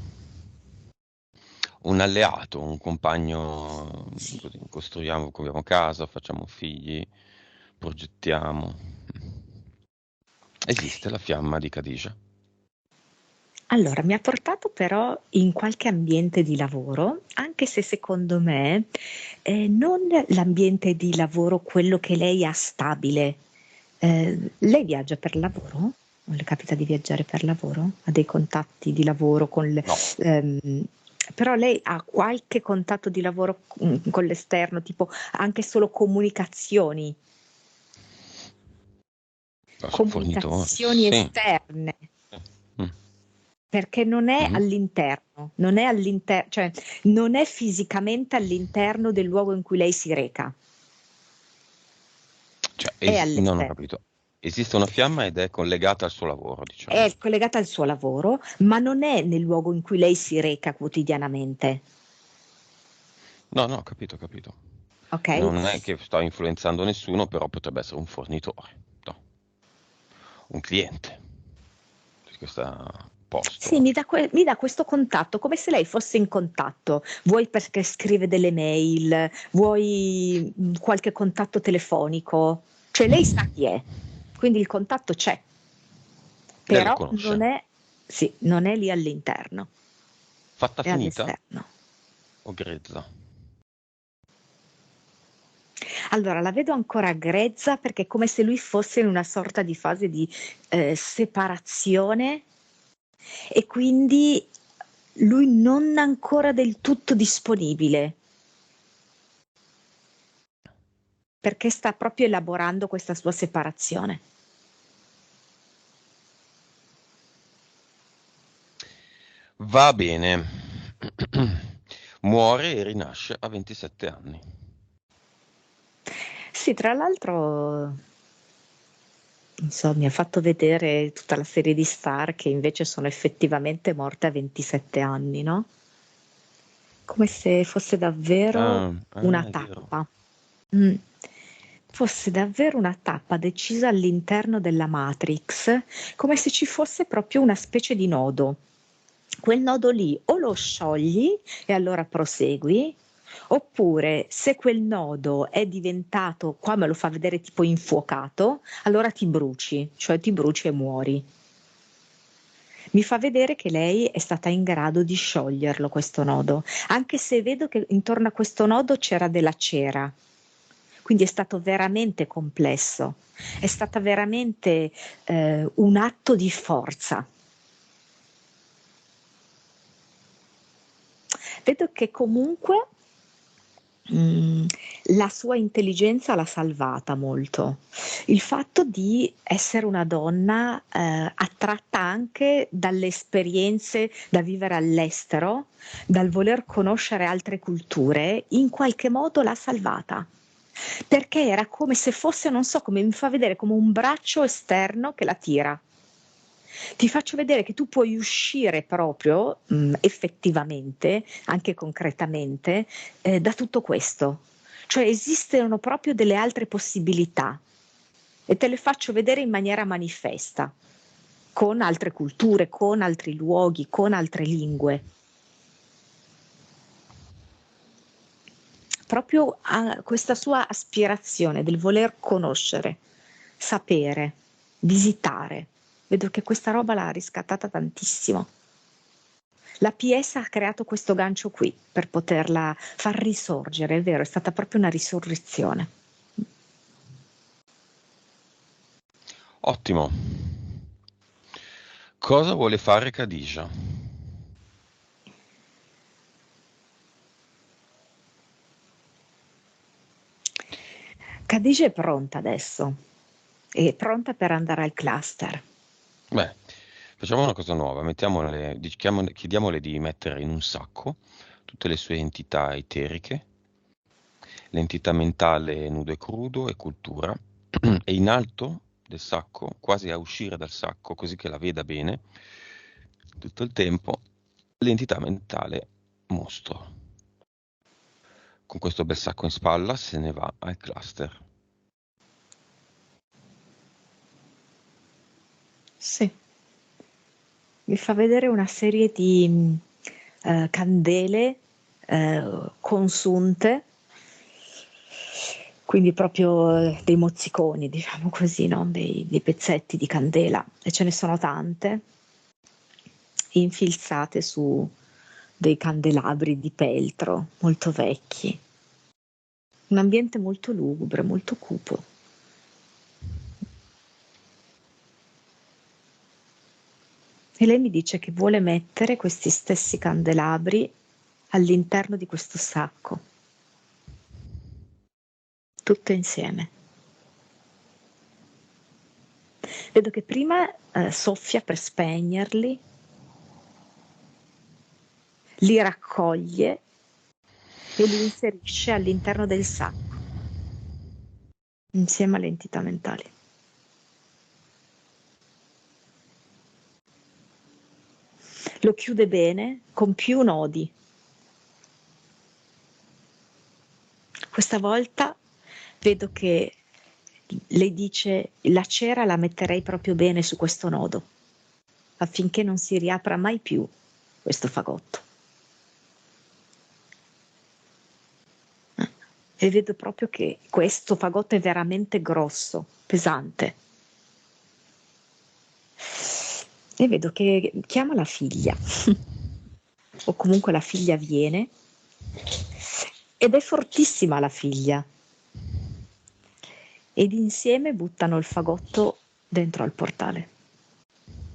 Un alleato, un compagno, così, costruiamo, compriamo casa, facciamo figli, progettiamo. Esiste la fiamma di Khadija? Allora, mi ha portato però in qualche ambiente di lavoro, anche se secondo me non l'ambiente di lavoro quello che lei ha stabile. Lei viaggia per lavoro? Non le capita di viaggiare per lavoro? Ha dei contatti di lavoro No, ehm, però lei ha qualche contatto di lavoro con l'esterno, tipo anche solo comunicazioni, no, sono fornitori, comunicazioni sì. esterne. Mm. Perché non è Mhm. all'interno, cioè non è fisicamente all'interno del luogo in cui lei si reca, Cioè, è non ho all'esterno. capito. Esiste una fiamma ed è collegata al suo lavoro, diciamo. È collegata al suo lavoro, ma non è nel luogo in cui lei si reca quotidianamente, No, no, ho capito. ok? Non è che sto influenzando nessuno, però potrebbe essere un fornitore, no, un cliente di questo Sì, posto. mi dà questo contatto, come se lei fosse in contatto. Vuoi perché scrive delle mail, vuoi qualche contatto telefonico, cioè lei sa chi è, quindi il contatto c'è, Lei lo però conosce. sì, non è lì all'interno, Fatta è finita all'esterno. o grezza? Allora, la vedo ancora grezza perché è come se lui fosse in una sorta di fase di separazione e quindi lui non ancora del tutto disponibile perché sta proprio elaborando questa sua separazione. Va bene. Muore e rinasce a 27 anni. Sì, tra l'altro, non so, mi ha fatto vedere tutta la serie di star che invece sono effettivamente morte a 27 anni, no? Come se fosse davvero una È vero. tappa. Mm. Fosse davvero una tappa decisa all'interno della Matrix, come se ci fosse proprio una specie di nodo. Quel nodo lì o lo sciogli e allora prosegui, oppure se quel nodo è diventato, qua me lo fa vedere tipo infuocato, allora ti bruci, cioè ti bruci e muori. Mi fa vedere che lei è stata in grado di scioglierlo questo nodo, anche se vedo che intorno a questo nodo c'era della cera. Quindi è stato veramente complesso, è stata veramente un atto di forza. Vedo che comunque la sua intelligenza l'ha salvata molto. Il fatto di essere una donna attratta anche dalle esperienze da vivere all'estero, dal voler conoscere altre culture, in qualche modo l'ha salvata. Perché era come se fosse, non so, come mi fa vedere come un braccio esterno che la tira. Ti faccio vedere che tu puoi uscire proprio, effettivamente, anche concretamente, da tutto questo. Cioè esistono proprio delle altre possibilità e te le faccio vedere in maniera manifesta, con altre culture, con altri luoghi, con altre lingue. Proprio a questa sua aspirazione del voler conoscere, sapere, visitare. Vedo che questa roba l'ha riscattata tantissimo. La PS ha creato questo gancio qui per poterla far risorgere, è vero, è stata proprio una risurrezione. Ottimo. Cosa vuole fare Khadija? Khadija è pronta adesso, è pronta per andare al cluster. Beh, facciamo una cosa nuova, chiediamole di mettere in un sacco tutte le sue entità eteriche, l'entità mentale nudo e crudo e cultura, e in alto del sacco, quasi a uscire dal sacco, così che la veda bene tutto il tempo, l'entità mentale mostro. Con questo bel sacco in spalla se ne va al cluster. Sì, mi fa vedere una serie di candele consunte, quindi proprio dei mozziconi, diciamo così, no? Dei pezzetti di candela, e ce ne sono tante, infilzate su dei candelabri di peltro molto vecchi. Un ambiente molto lugubre, molto cupo. E lei mi dice che vuole mettere questi stessi candelabri all'interno di questo sacco, tutto insieme. Vedo che prima soffia per spegnerli, li raccoglie e li inserisce all'interno del sacco, insieme alle entità mentali. Lo chiude bene con più nodi. Questa volta vedo che lei dice la cera la metterei proprio bene su questo nodo, affinché non si riapra mai più questo fagotto. E vedo proprio che questo fagotto è veramente grosso, pesante. E vedo che chiama la figlia, o comunque la figlia viene, ed è fortissima la figlia. Ed insieme buttano il fagotto dentro al portale.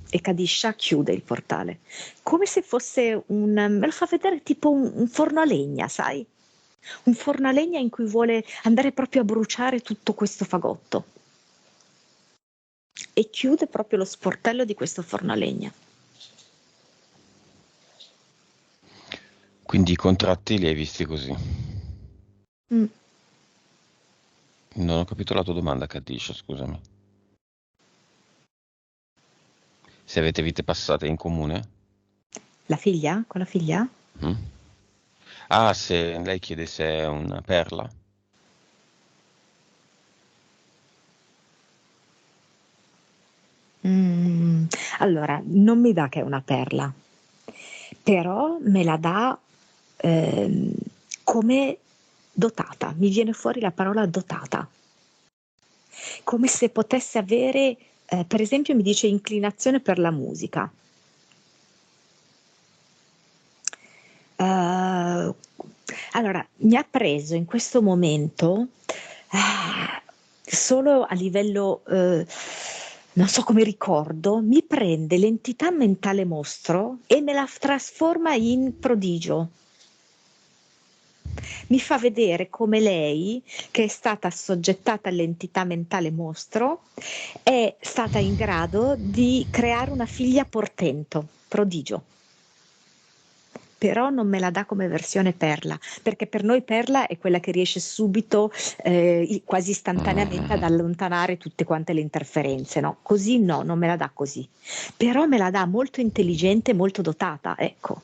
E Kadisha chiude il portale, come se fosse me lo fa vedere tipo un forno a legna, sai? Un forno a legna in cui vuole andare proprio a bruciare tutto questo fagotto. E chiude proprio lo sportello di questo forno a legna. Quindi i contratti li hai visti così. Mm. Non ho capito la tua domanda, Khadija, scusami. Se avete vite passate in comune? La figlia? Con la figlia? Mm? Ah, se lei chiede se è una perla? Mm. Allora, non mi dà che è una perla, però me la dà ehm, come dotata. Mi viene fuori la parola dotata. Come se potesse avere, per esempio, mi dice inclinazione per la musica. Allora, mi ha preso in questo momento solo a livello, non so come ricordo, mi prende l'entità mentale mostro e me la trasforma in prodigio. Mi fa vedere come lei, che è stata assoggettata all'entità mentale mostro, è stata in grado di creare una figlia portento, prodigio. Però non me la dà come versione Perla, perché per noi Perla è quella che riesce subito, quasi istantaneamente ad allontanare tutte quante le interferenze, no? Così no, non me la dà così. Però me la dà molto intelligente, molto dotata, ecco.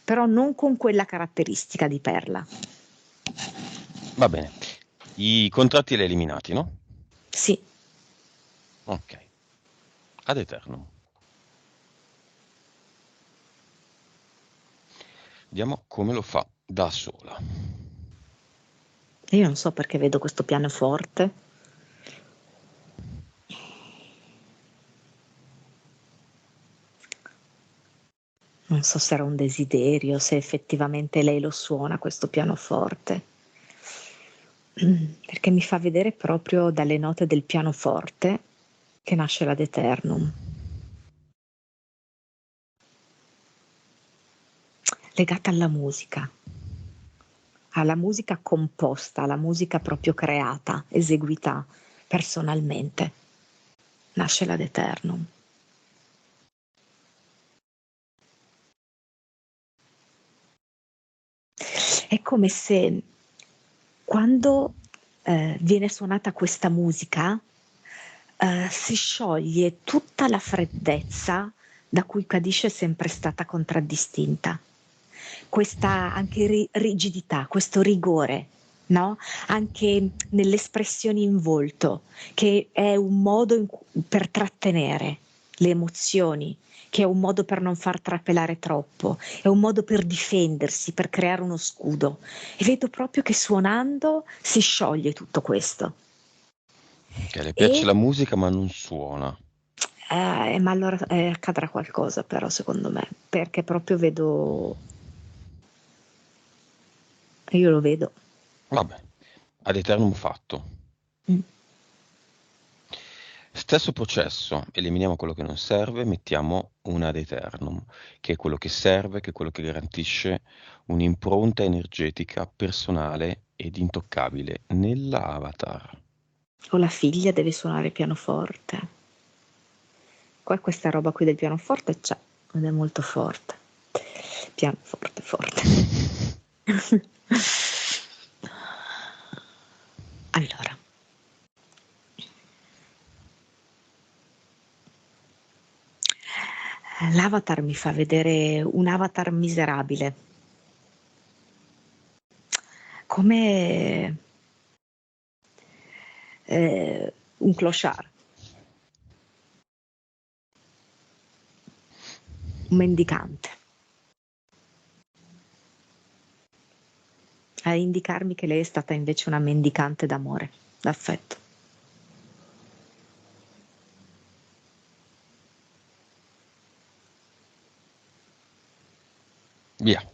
Però non con quella caratteristica di Perla. Va bene. I contratti li hai eliminati, no? Sì. Ok. Ad eternum. Vediamo come lo fa da sola. Io non so perché vedo questo pianoforte. Non so se era un desiderio, se effettivamente lei lo suona questo pianoforte. Perché mi fa vedere proprio dalle note del pianoforte che nasce l'Ad Eternum. Legata alla musica composta, alla musica proprio creata, eseguita personalmente. Nasce l'Ad Eternum. È come se quando viene suonata questa musica si scioglie tutta la freddezza da cui Cadice è sempre stata contraddistinta. Questa anche rigidità, questo rigore, no? Anche nelle espressioni in volto, che è un modo per trattenere le emozioni, che è un modo per non far trapelare troppo, è un modo per difendersi, per creare uno scudo. E vedo proprio che suonando si scioglie tutto questo. Che le piace E la musica ma non suona. ma allora accadrà qualcosa però secondo me, perché proprio vedo, io lo vedo. Vabbè. Ad eternum fatto. Mm. Stesso processo, eliminiamo quello che non serve, mettiamo un ad eternum, che è quello che serve, che è quello che garantisce un'impronta energetica personale ed intoccabile nella avatar. O la figlia deve suonare pianoforte. Poi questa roba qui del pianoforte c'è, ed è molto forte. Pianoforte, forte. Allora, l'avatar mi fa vedere un avatar miserabile, come un clochard, un mendicante, a indicarmi che lei è stata invece una mendicante d'amore, d'affetto. Via.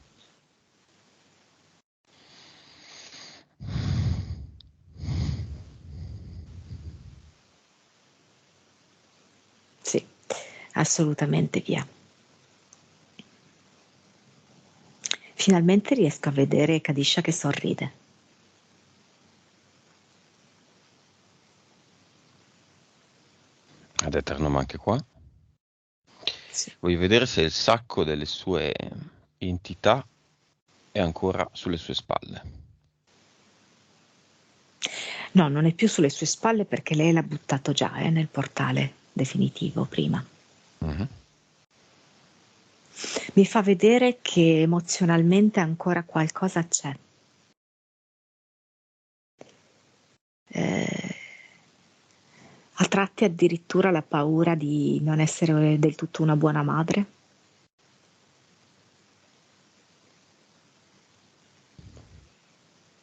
Sì, assolutamente via. Finalmente riesco a vedere Kadisha che sorride. Ad eternum anche qua. Sì. Voglio vedere se il sacco delle sue entità è ancora sulle sue spalle. No, non è più sulle sue spalle perché lei l'ha buttato già nel portale definitivo prima. Mhm. Mi fa vedere che emozionalmente ancora qualcosa c'è. Eh, a tratti addirittura la paura di non essere del tutto una buona madre.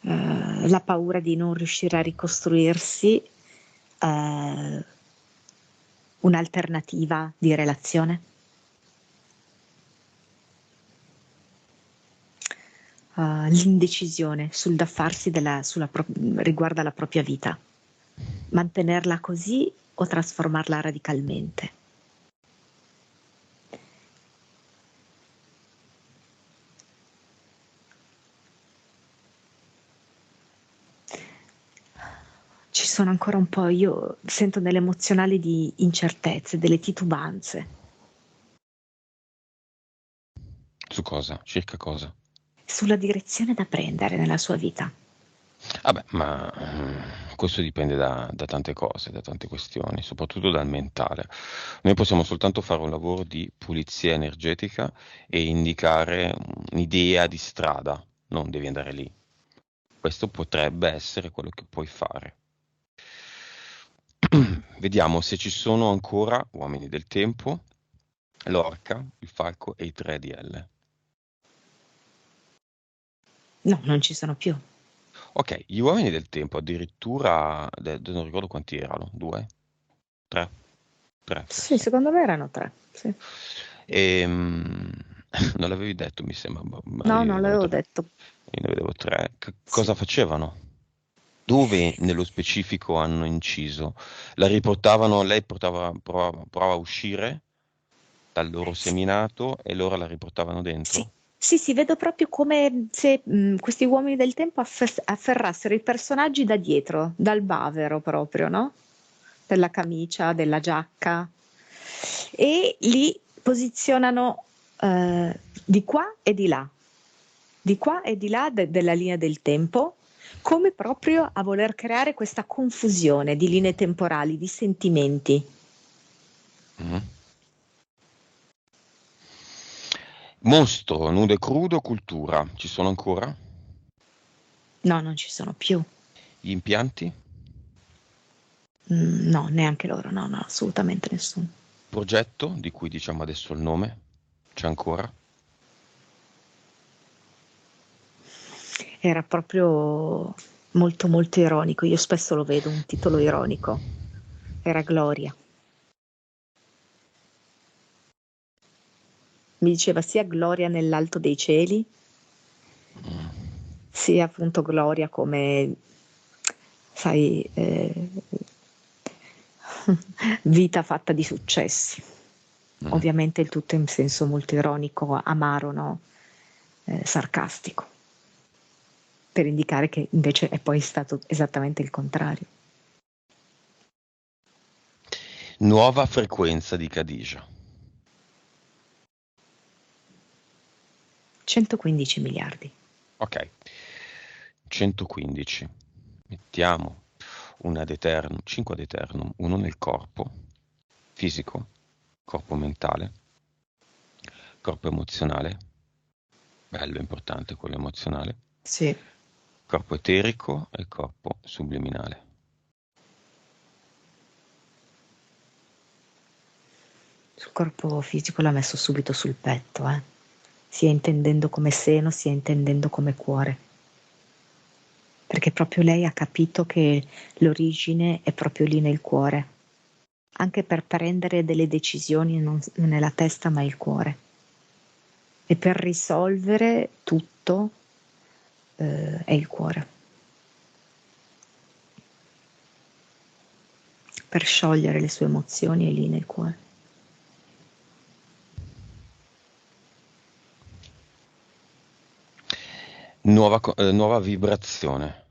La paura di non riuscire a ricostruirsi un'alternativa di relazione. L'indecisione sul da farsi riguardo alla propria vita. Mantenerla così o trasformarla radicalmente. ci sono ancora un po', io sento delle emozionali di incertezze, delle titubanze. Su cosa? Circa cosa? Sulla direzione da prendere nella sua vita. Vabbè, ma questo dipende da tante cose, da tante questioni, soprattutto dal mentale. Noi possiamo soltanto fare un lavoro di pulizia energetica e indicare un'idea di strada, non devi andare lì. Questo potrebbe essere quello che puoi fare. Vediamo se ci sono ancora uomini del tempo, l'orca, il falco e i 3DL. No, non ci sono più. Ok, gli uomini del tempo addirittura, non ricordo quanti erano, due? Tre? Tre Sì, forse. secondo me erano tre. Sì. Non l'avevi detto, mi sembra, No, non erano l'avevo tre. detto. Io ne vedevo tre. Sì. Cosa facevano? Dove nello specifico hanno inciso? La riportavano, lei provava a uscire dal loro Sì. seminato e loro la riportavano Sì, dentro? sì, sì, vedo proprio come se questi uomini del tempo afferrassero i personaggi da dietro, dal bavero proprio, no? Della camicia, della giacca, e li posizionano di qua e di qua e di là della linea del tempo, come proprio a voler creare questa confusione di linee temporali, di sentimenti. Mhm. Mostro, nudo e crudo, cultura. Ci sono ancora? No, non ci sono più. Gli impianti? No, neanche loro, no, no, assolutamente nessuno. Progetto, di cui diciamo adesso il nome? C'è ancora? Era proprio molto molto ironico, io spesso lo vedo un titolo ironico. Era Gloria. Mi diceva sia Gloria nell'alto dei cieli, sia appunto Gloria come, sai, vita fatta di successi. Mm. Ovviamente il tutto in senso molto ironico, amaro, no? Sarcastico, per indicare che invece è poi stato esattamente il contrario. Nuova frequenza di Khadija. 115 miliardi. Ok, 115. Mettiamo un ad eternum, 5 ad eternum, uno nel corpo fisico, corpo mentale, corpo emozionale, bello importante quello emozionale, Sì. corpo eterico e corpo subliminale. Sul corpo fisico l'ha messo subito sul petto, sia intendendo come seno, sia intendendo come cuore. Perché proprio lei ha capito che l'origine è proprio lì nel cuore. Anche per prendere delle decisioni non è la testa ma il cuore. E per risolvere tutto è il cuore. Per sciogliere le sue emozioni è lì nel cuore. Nuova vibrazione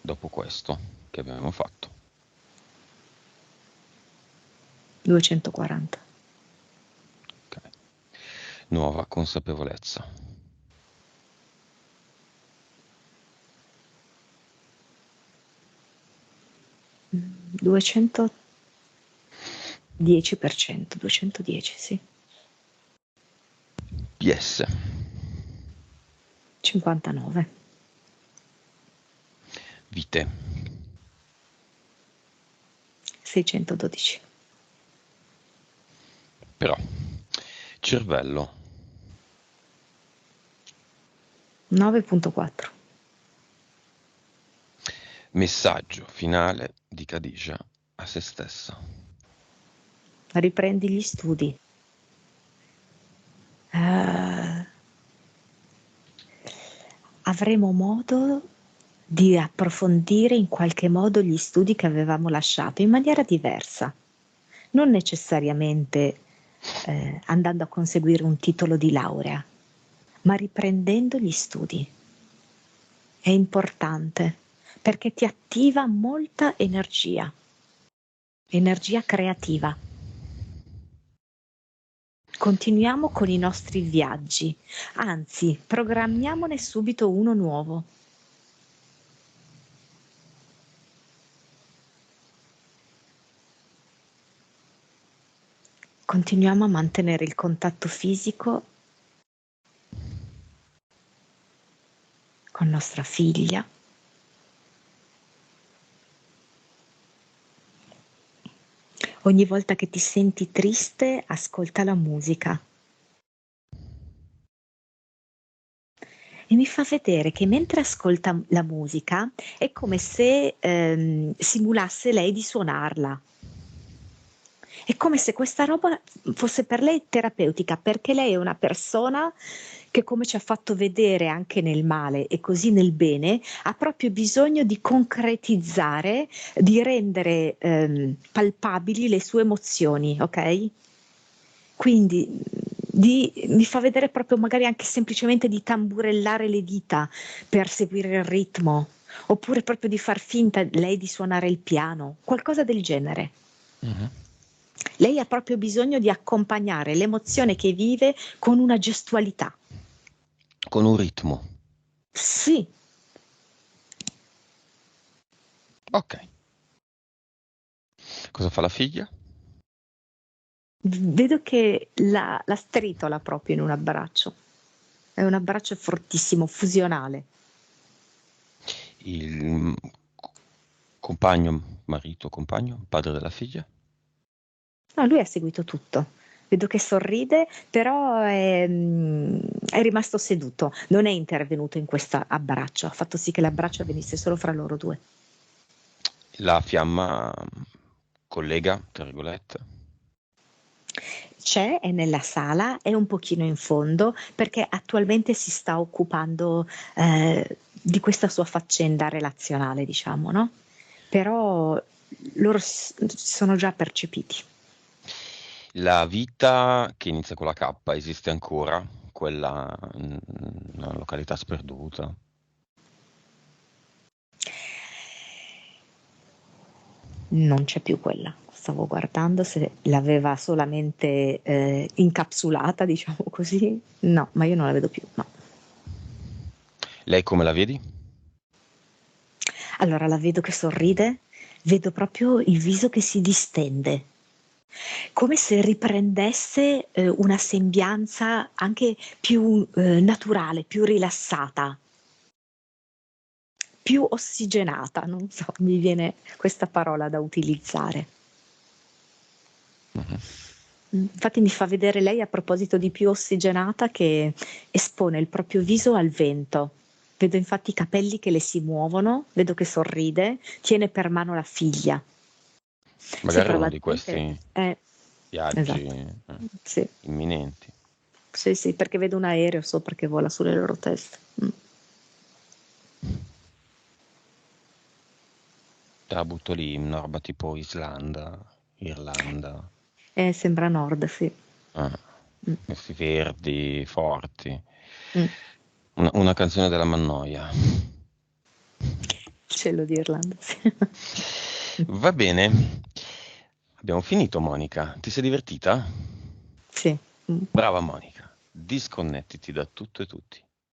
dopo questo che abbiamo fatto. 240. Ok. Nuova consapevolezza. 210%, 210, sì. Yes. 59. Vite. 612. Però, cervello. 9.4. Messaggio finale di Khadija a se stessa. Riprendi gli studi. Eh, avremo modo di approfondire in qualche modo gli studi che avevamo lasciato in maniera diversa, non necessariamente andando a conseguire un titolo di laurea, ma riprendendo gli studi. È importante perché ti attiva molta energia creativa. Continuiamo con i nostri viaggi, anzi, programmiamone subito uno nuovo. Continuiamo a mantenere il contatto fisico con nostra figlia. Ogni volta che ti senti triste, ascolta la musica. E mi fa vedere che mentre ascolta la musica è come se simulasse lei di suonarla. È come se questa roba fosse per lei terapeutica, perché lei è una persona che, come ci ha fatto vedere anche nel male e così nel bene, ha proprio bisogno di concretizzare, di rendere palpabili le sue emozioni, ok? Quindi mi fa vedere proprio magari anche semplicemente di tamburellare le dita per seguire il ritmo, oppure proprio di far finta lei di suonare il piano, qualcosa del genere. Mhm. Lei ha proprio bisogno di accompagnare l'emozione che vive con una gestualità. Con un ritmo. Sì, Ok. Cosa fa la figlia? vedo che la stritola proprio in un abbraccio. È un abbraccio fortissimo, fusionale. Il compagno, marito, compagno, padre della figlia? No, lui ha seguito tutto. Vedo che sorride, però è rimasto seduto, non è intervenuto in questo abbraccio, ha fatto sì che l'abbraccio avvenisse solo fra loro due. La fiamma collega, tra virgolette. C'è, è nella sala, è un pochino in fondo perché attualmente si sta occupando di questa sua faccenda relazionale, diciamo, no? Però loro sono già percepiti. La vita che inizia con la K esiste ancora? Quella, una località sperduta? Non c'è più quella. Stavo guardando se l'aveva solamente incapsulata, diciamo così. No, ma io non la vedo più, no. Lei come la vedi? Allora la vedo che sorride, vedo proprio il viso che si distende, come se riprendesse una sembianza anche più naturale, più rilassata, più ossigenata, non so, mi viene questa parola da utilizzare. Mhm. Infatti mi fa vedere lei a proposito di più ossigenata che espone il proprio viso al vento. Vedo infatti i capelli che le si muovono, vedo che sorride, tiene per mano la figlia. Sì, Magari uno di probabilmente questi viaggi esatto. Sì. imminenti. Sì, sì, perché vedo un aereo sopra che vola sulle loro teste. Te la butto lì, una roba tipo Islanda, Irlanda, Sembra nord, sì. eh, Mm, questi verdi forti. mm. Una canzone della Mannoia. Cielo di Irlanda, sì. Va bene, abbiamo finito Monica. Ti sei divertita? Sì, un po'. Brava Monica, disconnettiti da tutto e tutti.